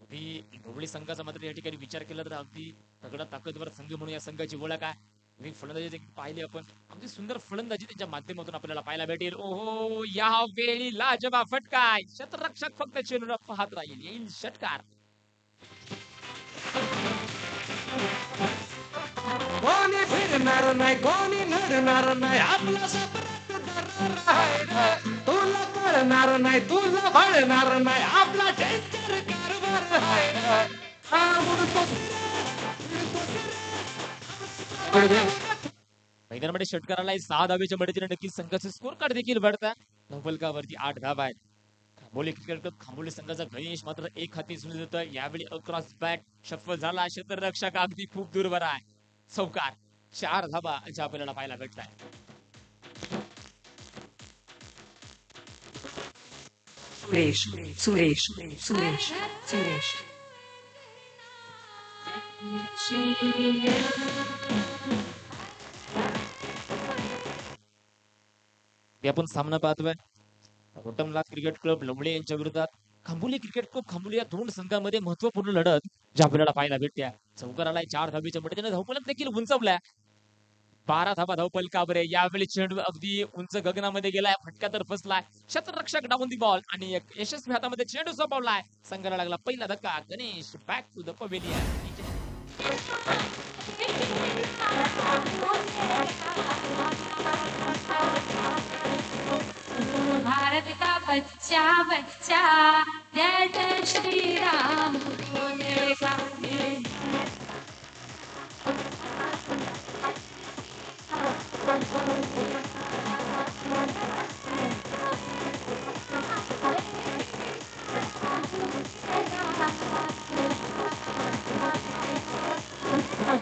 अगदी ढोबळी संघाचा मात्र या ठिकाणी विचार केला तर अगदी तगडा ताकदवर संघ म्हणून या संघाची ओळख आहे. मी फलंदाजी पाहिले आपण, अगदी सुंदर फलंदाजी त्यांच्या माध्यमातून आपल्याला पाहायला भेटेल. ओहो, या वेळी लाजवाब फटकाय. क्षेत्ररक्षक फक्त चेंडूला पाहत राहील. येईल षटकार. कोणी फिरणार नाही, कोणी लढणार नाही, आपला सपरात दरार आहे रे. तुला कळणार नाही, तुला भळणार नाही, आपला डेंजर कारभार आहे रे. हा उडतो मैदानामध्ये षटकाराला 6 धावेच्या मदतीने नक्कीच संघाचे स्कोर कार्ड देखील वाढतात. धावफलकावरती 8 धावा आहेत. खांबोली क्रिकेट क्लब खांबोली संघाचा गणेश मात्र एक हाती सुरू देतोय. यावेळी अक्रॉस बॅट शफल झाला. क्षेत्ररक्षक अगदी खूप दूरवर आहे. चौकार. 4 धावा ज्या आपल्याला पाहायला भेटतात. सुरेश सुरेश सुरेश सुरेश ते आपण सामना पाहतोय रोटमला क्रिकेट क्लब लवळे यांच्या विरोधात खांबोली क्रिकेट क्लब खांबोली या 2 संघांमध्ये महत्वपूर्ण लढत ज्या आपल्याला पाहायला भेटत्या. चौकाराला 4 धावेच्या मदतीने धावफलक देखील उंचावलाय. 12 धावा धावफलकावर आहे. यावेळी चेंडू अगदी उंच गगनामध्ये गेलाय. फटका तर फसलाय. क्षेत्ररक्षक डाऊन दी बॉल आणि एक यशस्वी हातामध्ये चेंडू सोपवलाय. संघाला लागला पहिला धक्का. Ganesh back to the pavilion. Bharat का बच्चा बच्चा जय जय श्री राम बोले गाने.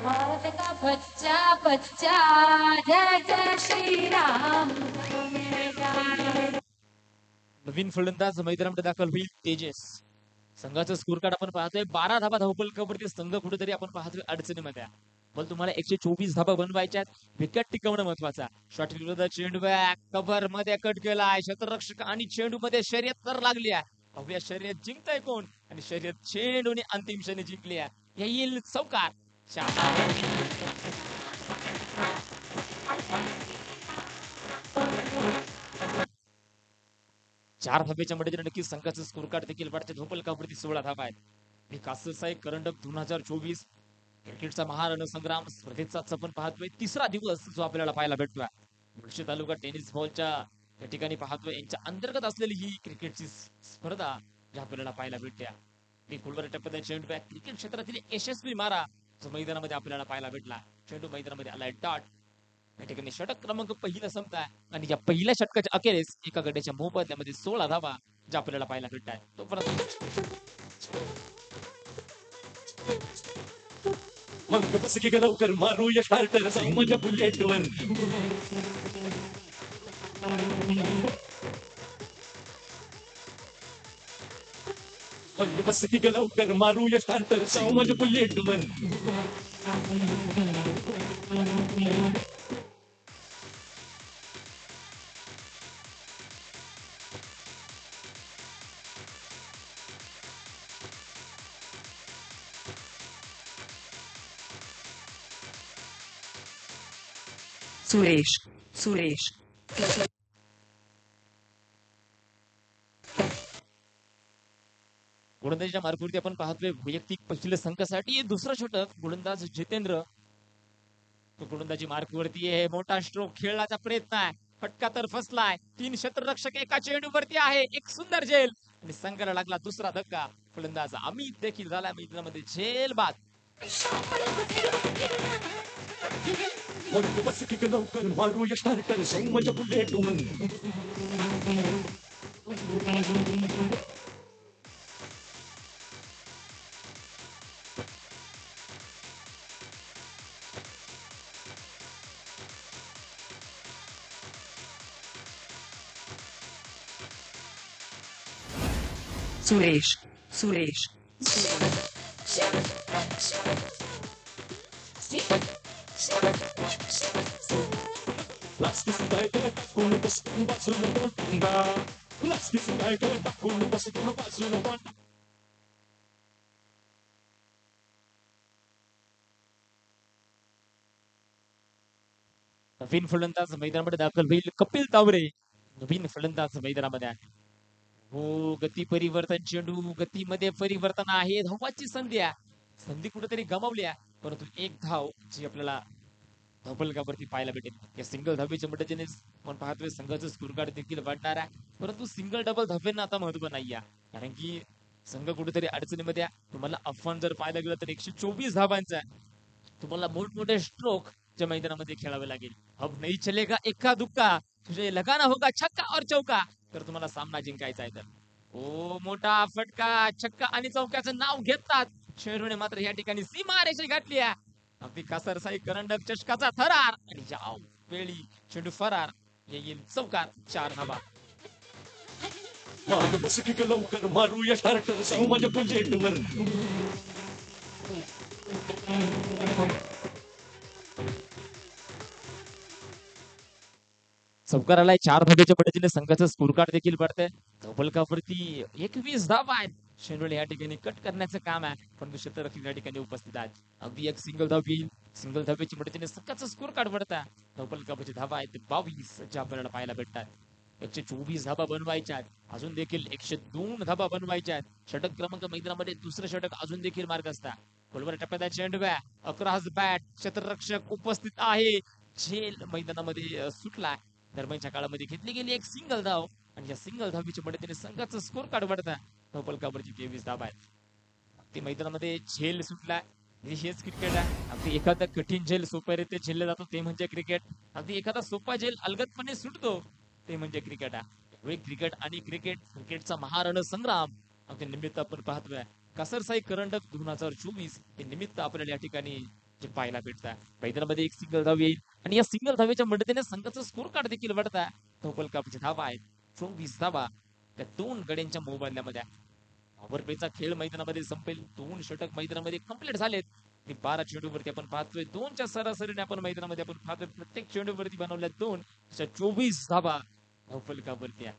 भारत का बच्चा बच्चा जय जय श्री राम बोले गाने. नवीन फलंदाज मैदानामध्ये दाखल होईल तेजस. संघाचं स्कोर कार्ड आपण पाहतोय. 12 धावा धावफलकावरती संघ कुठेतरी आपण पाहतोय अडचणीमध्ये. पण तुम्हाला 124 धावा बनवायच्या. विकेट टिकवणं महत्वाचा. शॉट विरोधात चेंडू कव्हर मध्ये कट केलाय. क्षेत्ररक्षक आणि चेंडू मध्ये शर्यत तर लागली आहे. अवघ्या शर्यत जिंकताय कोण आणि शर्यत चेंडूने अंतिम क्षणी जिंकली आहे. येईल चौकार. 4 धावेच्या मदतीने नक्कीच संघाचं स्कोर कार्ड देखील वाढते. धावफलकावरती 16 धावा आहेत. विकास साई करंडक 2024 क्रिकेटचा महारणसंग्राम स्पर्धेचाच आपण पाहतोय 3रा दिवस जो आपल्याला पाहायला भेटतोय. मुळशी तालुका टेनिस बॉलच्या या ठिकाणी पाहतोय. यांच्या अंतर्गत असलेली ही क्रिकेटची स्पर्धा जी आपल्याला पाहायला भेटल्या. ती फुलवर टप्प्यात चेंडू बॅक क्रिकेट क्षेत्रातील यशस्वी मारा जो मैदानामध्ये आपल्याला पाहायला भेटला. चेंडू मैदानामध्ये आलाय डॉट. या ठिकाणी षटक क्रमांक पहिला संपताय आणि या पहिल्या षटकाच्या अखेरीस एका गड्याच्या मोबदल्यामध्ये 16 धावा ज्या आपल्याला पाहायला भेटतात. मग बस की लवकर मारूया स्टार्टर माझ्या बुलेटवर. बस की ग लवकर मारूया स्टार्टर जाऊ माझ्या बुलेट वर सुरेश सुरेश गोलंदाजीच्या मार्फवरती आपण पाहतोय वैयक्तिक पहिल्या संघासाठी दुसरं षटक गोलंदाज जितेंद्र तो गोलंदाजी मार्कवरती आहे मोठा स्ट्रोक खेळण्याचा प्रयत्न आहे फटका तर फसलाय 3 क्षेत्ररक्षक एका चेंडूवरती आहे एक सुंदर झेल आणि संघाला लागला दुसरा धक्का फलंदाज अमित देखील झाला मैदानामध्ये झेल बाद बस की ग लवकर मारूया स्टार्टर जाऊ माझ्या बुलेट वर सुरेश सुरेश Lasky सुद्धा टाकून बस बाजूला बंदा Lasky सुद्धा टाकून बस बाजूला बंदा नवीन फलंदाज मैदानामध्ये दाखल होईल कपिल तावरे नवीन फलंदाज मैदानामध्ये आहे हो गती परिवर्तन चेंडू गतीमध्ये परिवर्तन आहे धावाची संधी आहे संधी कुठेतरी गमावली आहे परंतु एक धाव जी आपल्याला धावफलकावरती पाहायला भेटेल या सिंगल धावेच्या मदतीने आपण पाहतोय संघाचं स्कोर कार्ड देखील वाढणार आहे परंतु सिंगल डबल धावेंना आता महत्व नाही आहे कारण की संघ कुठेतरी अडचणीमध्ये आहे तुम्हाला अफवान जर पाहायला गेलं तर 124 धावांचा आहे तुम्हाला मोठमोठे स्ट्रोक च्या मैदानामध्ये खेळावे लागेल अब नाही चलेगा एक्का दुक्का तुझे लगाना होगा छक्का और चौका तर तुम्हाला सामना जिंकायचा आहे तर ओ मोठा फटका छक्का आणि चौक्याचं नाव घेतात चेंडूने मात्र या ठिकाणी सीमा रेषे गाठली आहे अगदी कासरसाई करंडक चषकाचा थरार आणि या वेळी चेंडू फरार येईल चौकार 4 धावा बस की ग लवकर मारूया स्टार्टर जाऊ माझ्या बुलेट वर चौकार आलाय 4 धावेच्या पद्धतीने संघाचं स्कोर कार्ड देखील वाढतंय धवलकावरती 21 धावा आहेत शेंडोळे या ठिकाणी कट करण्याचं काम आहे पण क्षेत्ररक्षक या ठिकाणी उपस्थित आहेत अगदी एक सिंगल धाव येईल सिंगल धावेची मदतीने संघाचं स्कोर कार्ड वाढतं धवलकावरची धावा आहेत 22 ज्या आपल्याला पाहायला भेटतात 124 धाबा बनवायच्या आहेत अजून देखील 102 धाबा बनवायच्या आहेत षटक क्रमांक मैदानामध्ये दुसरं षटक अजून देखील मार्ग असतात खोलवर टप्प्यात चेंडू आहे अकराज बॅट क्षेत्ररक्षक उपस्थित आहे झेल मैदानामध्ये सुटला दरम्यानच्या काळामध्ये घेतली गेली एक सिंगल धाव आणि या सिंगल धावीच्या मदतीने संघाचं स्कोर कार्ड वाढता पलकावरची 23 धावा आहेत ते मैदानामध्ये झेल सुटला हेच क्रिकेट आहे अगदी एखादा कठीण झेल सोप्यारीत्या झेलला जातो ते म्हणजे क्रिकेट अगदी एखादा सोपा झेल अलगदपणे सुटतो ते म्हणजे क्रिकेट आहे क्रिकेट आणि क्रिकेटचा महारण संग्राम अगदी निमित्त आपण पाहतोय कासरसाई करंडक 2024 हे निमित्त आपल्याला या ठिकाणी जे पाहायला भेटतं मैदानामध्ये एक सिंगल धाव येईल आणि या सिंगल धावेच्या मदतीने संघाचं स्कोर कार्ड देखील वाढतं धोपल कापची धावा आहेत 24 धावा त्या 2 गड्यांच्या मोबदल्यामध्ये ओव्हरप्लेचा खेळ मैदानामध्ये संपेल 2 षटक मैदानामध्ये कंप्लीट झालेत 12 चेंडूवरती आपण पाहतोय 2च्या सरासरीने आपण मैदानामध्ये आपण पाहतोय प्रत्येक चेंडूवरती बनवल्या 2 24 धावा धावफलकावरती आहे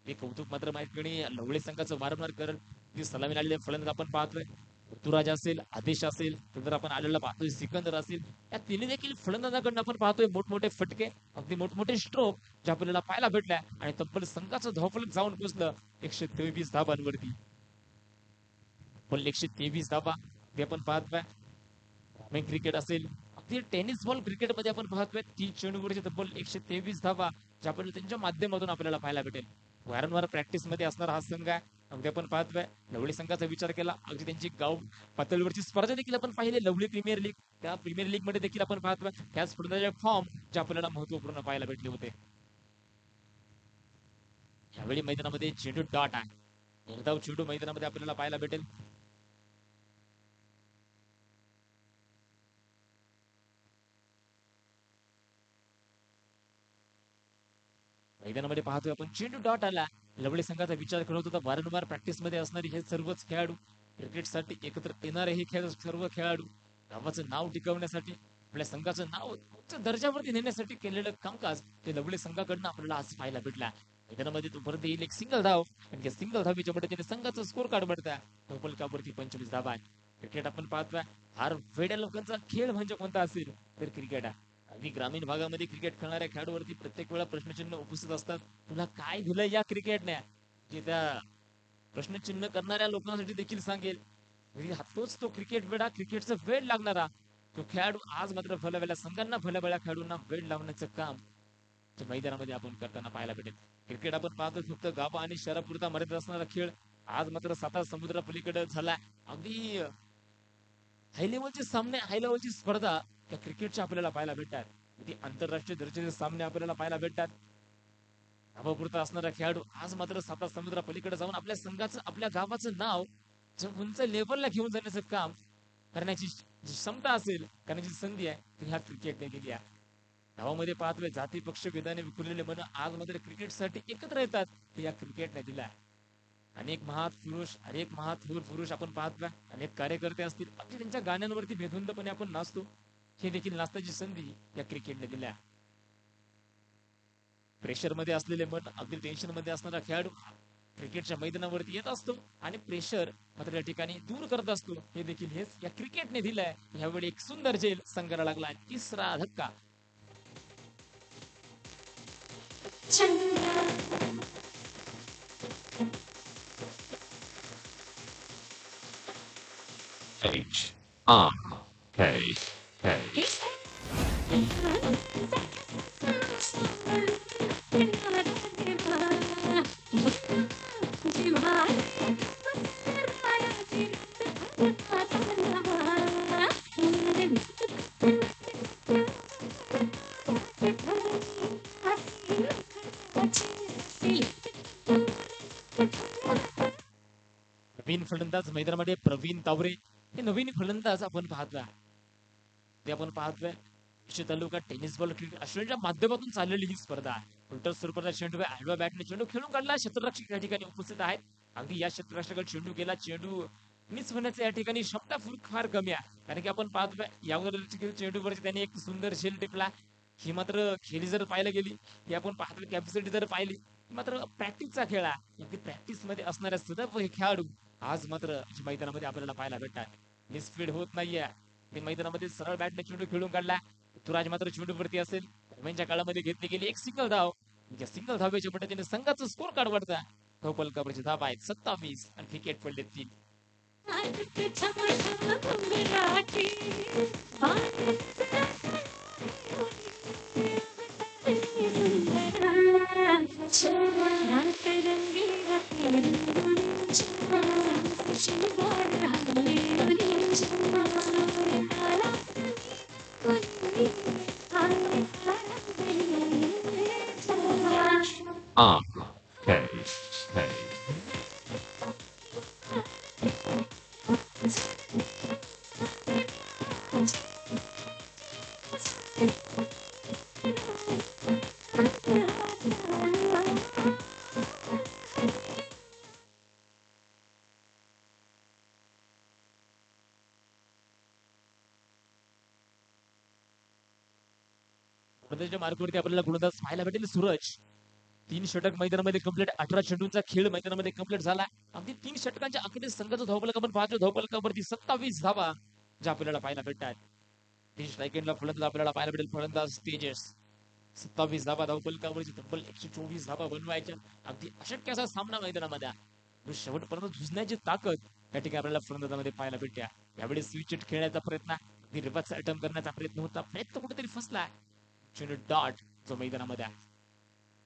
हे कौतुक मात्र माहिती लवळे संघाचं वारंवार करण की सलामी आलेले फलंदाज आपण पाहतोय ऋतुराज असेल आदेश असेल तर आपण आलेला पाहतोय सिकंदर असेल या तिन्ही देखील फलंदाजाकडून आपण पाहतोय मोठमोठे फटके अगदी मोठमोठे स्ट्रोक जे आपल्याला पाहायला भेटल्या आणि तब्बल संघाचं धावफलक जाऊन पोहोचलं 123 धावांवरती पण 123 धावा हे आपण पाहतोय क्रिकेट असेल अगदी टेनिस बॉल क्रिकेटमध्ये आपण पाहतोय 30 चेंडूवरचे तब्बल 123 धावा ज्या आपल्याला त्यांच्या माध्यमातून आपल्याला पाहायला भेटेल वारंवार प्रॅक्टिस मध्ये असणारा हा संघ आहे अगदी आपण पाहतोय लवली संघाचा विचार केला अगदी त्यांची गाव पातळीवरची स्पर्धा देखील आपण पाहिले लवली प्रीमियर लीग त्या प्रीमियर लीग मध्ये देखील आपण पाहतोय त्या स्पर्धेचे फॉर्म जे आपल्याला महत्वपूर्ण पाहायला भेटले होते यावेळी मैदानामध्ये चेंडू डॉट आहे एकदा चेंडू मैदानामध्ये आपल्याला पाहायला भेटेल मैदानामध्ये पाहतोय आपण चेंडू डॉट आला लवळे संघाचा विचार करत होता. वारंवार प्रॅक्टिस मध्ये असणारे हे सर्वच खेळाडू, क्रिकेटसाठी एकत्र येणारे हे सर्व खेळाडू, गावाचं नाव टिकवण्यासाठी, आपल्या संघाचं नाव उच्च दर्जावरती नेण्यासाठी केलेलं कामकाज ते लवळे संघाकडनं आपल्याला आज पाहायला भेटला. मैदानामध्ये तोपर्यंत येईल एक सिंगल धाव आणि सिंगल धावीच्या मदतीने संघाचं स्कोर कार्ड बनता ढोपलकावरती 25 धावा. क्रिकेट आपण पाहतोय, फार वेड्या लोकांचा खेळ म्हणजे कोणता असेल तर क्रिकेट आहे. अगदी ग्रामीण भागामध्ये क्रिकेट खेळणाऱ्या खेळाडूवरती प्रत्येक वेळा प्रश्नचिन्ह उपस्थित असतात. तुला काय दिलं या क्रिकेटने, जे त्या प्रश्नचिन्ह करणाऱ्या लोकांसाठी देखील सांगेल. तोच तो क्रिकेट वेडा, क्रिकेटचा वेळ लागणारा तो खेळाडू आज मात्र भल्याभल्या संघांना, भल्याभल्या खेळाडूंना वेळ लावण्याचं काम मैदानामध्ये आपण करताना पाहायला भेटेल. क्रिकेट आपण पाहतो फक्त गाव आणि शहरापुरता मर्यादित असणारा खेळ आज मात्र 7 समुद्रा पलीकडे झाला. अगदी हाय लेवलचे सामने, हाय लेवलची स्पर्धा त्या क्रिकेटच्या आपल्याला पाहायला भेटतात. ती आंतरराष्ट्रीय दर्जाचे सामने आपल्याला पाहायला भेटतात. गावापुरता असणारा खेळाडू आज मात्र 7 समुद्रा पलीकडे जाऊन आपल्या संघाचं, आपल्या गावाचं नाव उंच लेवलला घेऊन जाण्याचं काम करण्याची जी क्षमता असेल, करण्याची संधी आहे ती ह्या क्रिकेटने दिली आहे. गावामध्ये पाहतोय जाती पक्ष भेदाने विखुरलेले मन आज मात्र क्रिकेटसाठी एकत्र येतात, हे या क्रिकेटने दिलं आहे. अनेक महाथोर पुरुष आपण पाहतोय, अनेक कार्यकर्ते असतील, अगदी त्यांच्या गाण्यांवरती बेधुंदपणे आपण नाचतो, हे देखील नाचण्याची संधी या क्रिकेटने दिल्या. प्रेशर मध्ये असलेले मन, अगदी टेन्शन मध्ये असणारा खेळाडू क्रिकेटच्या मैदानावरती येत असतो आणि प्रेशर मात्र या ठिकाणी दूर करत असतो, हे देखील हेच या क्रिकेटने दिलंय. यावेळी एक सुंदर झेल संघाला लागला, तिसरा धक्का. H-R-K-K. नवीन फलंदाज मैदानामध्ये प्रवीण तावरे, हे नवीन फलंदाज आपण पाहतोय. ते आपण पाहतोय विशेष तालुका टेनिस बॉल क्रिकेट असोसिएशनच्या माध्यमातून चाललेली ही स्पर्धा आहे. उलट स्वरूपाचा चेंडू आडव्या बॅटने चेंडू खेळून काढला. क्षेत्ररक्षक या ठिकाणी उपस्थित आहेत. अगदी या क्षेत्ररक्षकाला चेंडू गेला, चेंडू मिस होण्याच्या या ठिकाणी क्षमता फार कमी आहे. कारण की आपण पाहतोय यावर चेंडूवरती त्याने एक सुंदर झेल टिपला. ही मात्र खेळी जर पाहायला गेली, ही आपण पाहतोय कॅपॅसिटी जर पाहिली, मात्र प्रॅक्टिसचा खेळ आहे. अगदी प्रॅक्टिस मध्ये असणाऱ्या सदैव हे खेळाडू आज मात्र मैदानामध्ये आपल्याला पाहायला भेटतात. मिसफीड होत नाहीये. ते मैदानामध्ये सरळ बॅटने चेंडू खेळून काढला. ऋतुराज मात्र चेंडूवरती असेल. दरम्यानच्या काळामध्ये घेतली गेली एक सिंगल धाव. या सिंगल धावेच्या पद्धतीने संघाचं स्कोर कार्ड वाढता ढोपलकावरची धाव आहेत 27 आणि क्रिकेट पडले 3. R-K-K. प्रदेशच्या मार्कवरती आपल्याला गोलंदाज पाहायला भेटेल सूरज. 3 षटक मैदानामध्ये कंप्लीट, 18 चेंडूंचा खेळ मैदानामध्ये कंप्लीट झाला. अगदी 3 षटकांच्या अखेरीस संघाचा धावफलक आपण पाहतो. धावफलकावरती 27 धावा ज्या आपल्याला पाहायला भेटतात. 3 स्ट्रायकेंडला फलंदाज आपल्याला पाहायला भेटेल फलंदाज तेजस. 27 धावा धावफलकावरची तब्बल 124 धावा बनवायच्या. अगदी अशक्य असा सामना मैदानामध्ये आहे. शेवटपर्यंत झुजण्याची ताकद या ठिकाणी आपल्याला फलंदाजामध्ये पाहायला भेटते. यावेळी स्विच खेळण्याचा प्रयत्न, रिव्हर्स अटेम्प्ट करण्याचा प्रयत्न होता, प्रयत्न कुठेतरी फसला. चेंडू डॉट जो मैदानामध्ये आहे.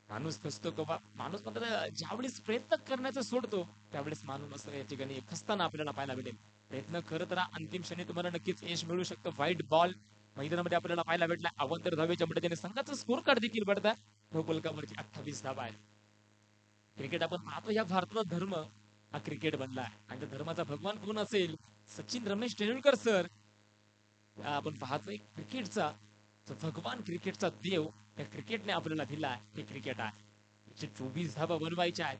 माणूस फसतो किंवा माणूस मात्र ज्यावेळेस प्रयत्न करण्याचा सोडतो त्यावेळेस माणूस या ठिकाणी फसताना आपल्याला पाहायला भेटेल. प्रयत्न करत राहा, अंतिम क्षणी तुम्हाला नक्कीच यश मिळू शकतं. व्हाईट बॉल मैदानामध्ये आपल्याला पाहायला भेटला. अवांतर धावेच्या मदतीने संघाचा स्कोर कार्ड देखील बढतात. ढोपलकावरची 28 धावा आहेत. क्रिकेट आपण पाहतो या भारताचा धर्म हा क्रिकेट बनला आहे आणि त्या धर्माचा भगवान कोण असेल? सचिन रमेश तेंडुलकर सर. आपण पाहतोय क्रिकेटचा भगवान, क्रिकेटचा देव या क्रिकेटने आपल्याला दिला. हे क्रिकेट आहे. 124 धावा बनवायच्या आहेत.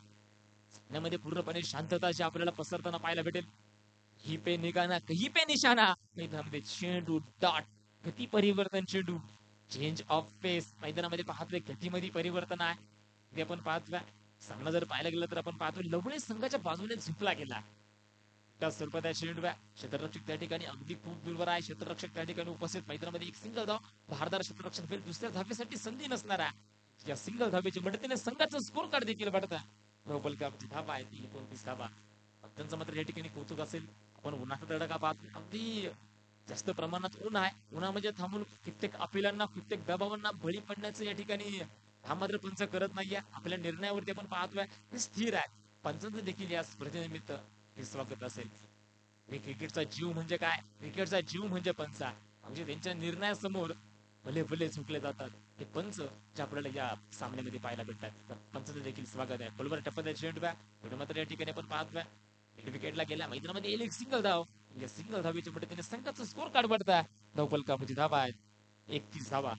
सामन्यामध्ये पूर्णपणे शांतता अशी आपल्याला पसरताना पाहायला भेटेल. ही पे निघाना कही पे निशाणा मैदानामध्ये चेंडू डॉट गती परिवर्तन चेंडू चेंज ऑफ पेस मैदानामध्ये पाहतोय गतीमध्ये परिवर्तन आहे. ते आपण पाहतोय सामना जर पाहायला गेलं तर आपण पाहतोय लवणे संघाच्या बाजूने झुकला गेला. त्या स्वरूपात आहे चेंडू आहे. क्षेत्ररक्षक त्या ठिकाणी अगदी खूप दूरवर आहे. क्षेत्ररक्षक त्या ठिकाणी उपस्थित मैदानामध्ये एक सिंगल धाव भारदार क्षेत्ररक्षक फेल दुसऱ्या धावेसाठी संधी नसणार आहे. या सिंगल धावेच्या मदतीने संघाचा स्कोर कार्ड देखील वाढता रोबल कपची धावा आहे 29 धावा. त्यांचं मात्र या ठिकाणी कौतुक असेल. आपण उन्हाचा तडाखा पाहतो अगदी जास्त प्रमाणात ऊन आहे. उन्हामध्ये थांबून कित्येक अपिलांना कित्येक दबावांना बळी पडण्याचं या ठिकाणी हा मात्र पंच करत नाहीये. आपल्या निर्णयावरती आपण पाहतोय ते स्थिर आहे. पंचांचं देखील या स्पर्धेनिमित्त हे स्वागत असेल. क्रिकेटचा जीव म्हणजे काय? क्रिकेटचा जीव म्हणजे पंचा. म्हणजे त्यांच्या निर्णयासमोर भले भले झुकले जातात हे पंच जे आपल्याला या सामन्यामध्ये पाहायला भेटतात. पंचाचं देखील स्वागत आहे. बरोबर टप्प्यात चेंडू आहे. मात्र या ठिकाणी आपण पाहतोय विकेटला गेल्या मैदानामध्ये येईल एक सिंगल धाव. या सिंगल धावेच्या पद्धतीने संघाचा स्कोर कार्ड वाढता धावपलकामध्ये धावा आहेत 31 धावा.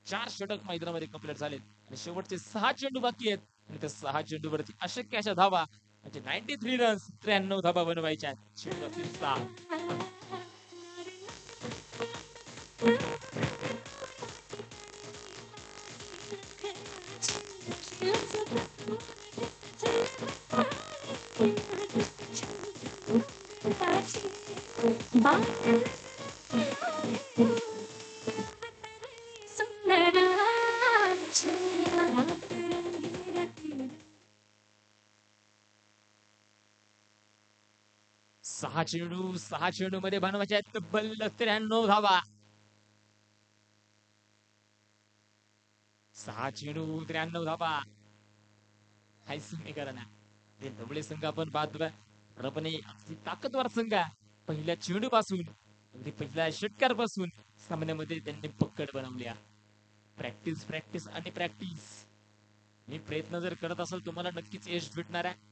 4 षटक मैदानामध्ये कंप्लीट झालेत आणि शेवटचे 6 चेंडू बाकी आहेत आणि त्या 6 चेंडूवरती अशक्य अशा धावा म्हणजे 93 रन्स 93 धावा बनवायच्या आहेत. चेंडू असतील 6. सहा चेंडू मध्ये बनवायचे आहेत तब्बल 93 धावा. 6 चेंडू 93 धावा. हाय समीकरण आहे. ते ढवळे संघ आपण पाहतोय पूर्णपणे अगदी ताकदवार संघ आहे. पहिल्या चेंडू पासून अगदी पहिल्या षटकार पासून सामन्यामध्ये त्यांनी पकड बनवली आहे. प्रॅक्टिस प्रॅक्टिस आणि प्रॅक्टिस. मी प्रयत्न जर करत असेल तुम्हाला नक्कीच यश भेटणार आहे.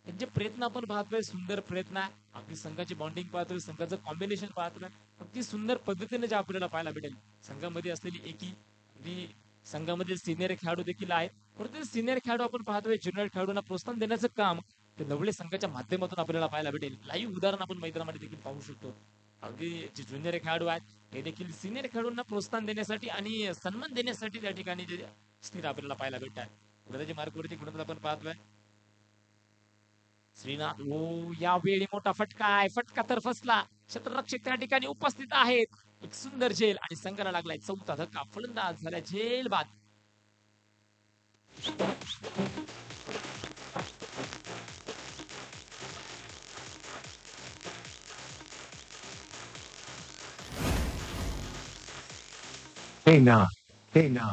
त्यांचे प्रयत्न आपण पाहतोय सुंदर प्रयत्न आहे. अगदी संघाची बॉन्डिंग पाहतोय संघाचं कॉम्बिनेशन पाहतोय अगदी सुंदर पद्धतीने जे आपल्याला पाहायला भेटेल. संघामध्ये असलेली एकी अगदी संघामध्ये सिनियर खेळाडू देखील आहेत. परंतु सिनियर खेळाडू आपण पाहतोय ज्युनियर खेळाडूंना प्रोत्साहन देण्याचं काम ते लवळे संघाच्या माध्यमातून आपल्याला पाहायला भेटेल. लाईव्ह उदाहरण आपण मैदानामध्ये देखील पाहू शकतो. अगदी जे ज्युनियर खेळाडू आहेत ते देखील सिनियर खेळाडूंना प्रोत्साहन देण्यासाठी आणि सन्मान देण्यासाठी त्या ठिकाणी स्थिर आपल्याला पाहायला भेटतात. गुणाच्या मार्गवरती गुणवत्ता आपण पाहतोय श्रीनाथ यावेळी मोठा फटका आहे. फटका तर फसला. क्षेत्ररक्षक त्या ठिकाणी उपस्थित आहेत. एक सुंदर झेल आणि संघाला लागलाय चौथा धक्का. फलंदाज झाला झेल बाद. Hey now. Hey now.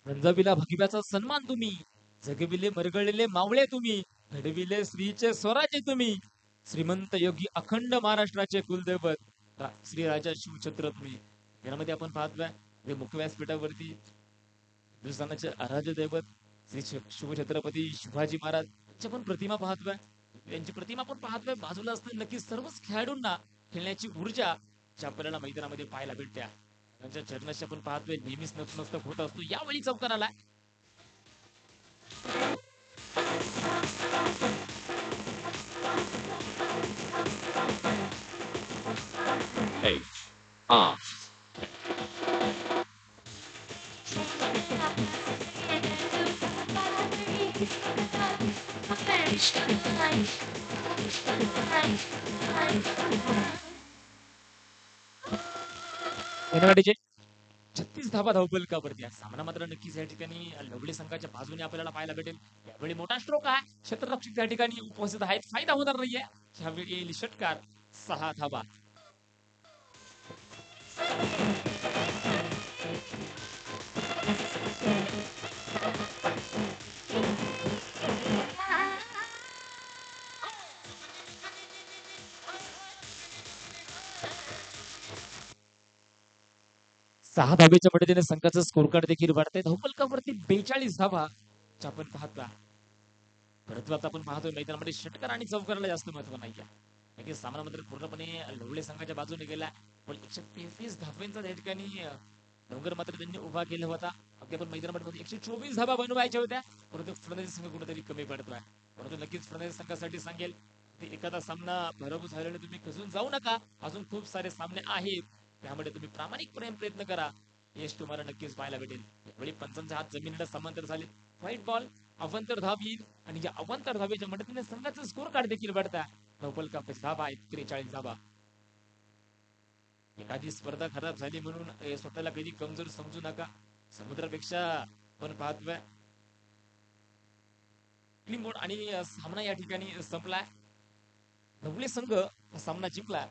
रंजविला भगिव्याचा सन्मान तुम्ही. जगविले मरगळलेले मावळे तुम्ही. घडविले स्त्रीचे स्वराज्य तुम्ही. श्रीमंत योगी अखंड महाराष्ट्राचे कुलदैवत श्री राजा शिवछत्र तुम्ही. यामध्ये आपण पाहतोय मुख्य व्यासपीठावरती हिंदुस्थानाचे आराध्य दैवत श्री शिवछत्रपती शिवाजी महाराज यांची आपण प्रतिमा पाहतोय. त्यांची प्रतिमा आपण पाहतोय बाजूला असताना नक्की सर्वच खेळाडूंना खेळण्याची ऊर्जा जी आपल्याला मैदानामध्ये पाहायला भेटते. त्यांच्या चरणाशी आपण पाहतोय नेहमीच नतमस्तक होत असतो. यावेळी चौकार आलाय. एनवाडीचे 36 धावा धावपलकावरती आहे. सामना मात्र नक्कीच या ठिकाणी लवली संघाच्या बाजूने आपल्याला पाहायला भेटेल. यावेळी मोठा स्ट्रोक आहे. क्षेत्ररक्षक त्या ठिकाणी उपस्थित आहेत. फायदा होणार नाहीये. यावेळी येईल षटकार 6 धावा. 6 धाब्याच्या मदतीने संघाचं स्कोर कार्ड देखील वाढतंय. धावफलकावरती 42 धावा ज्या आपण पाहता. परंतु आता आपण पाहतोय मैदानामध्ये षटकार आणि चौकाराला जास्त महत्व नाहीये. कारण सामना मात्र पूर्णपणे लवळे संघाच्या बाजूने गेला. पण 133 धाब्यांचा त्या ठिकाणी डोंगर मात्र त्यांनी उभा केला होता. अगदी आपण मैदानामध्ये 124 धाबा बनवायच्या होत्या, परंतु फलंदाजी संघ कुठेतरी कमी पडतोय. परंतु नक्कीच फलंदाजी संघासाठी सांगेल की एखादा सामना भरपूर झालेला तुम्ही खचून जाऊ नका. अजून खूप सारे सामने आहेत, त्यामुळे तुम्ही प्रामाणिकपणे प्रयत्न करा. यश तुम्हाला नक्कीच पाहायला भेटेल. यावेळी पंचांचे हात जमिनीला समांतर झाले. व्हाईट बॉल अवंतर धाव येईल आणि या अवंतर धावेच्या मदतीने संघाचा स्कोर कार्ड देखील वाढता. धावफलकावर धावा आहेत 43 धावा. एखादी स्पर्धा खराब झाली म्हणून स्वतःला कधी कमजोर समजू नका. समुद्रापेक्षा आपण पाहतोय आणि सामना या ठिकाणी संपलाय. ढवळे संघ सामना जिंकला.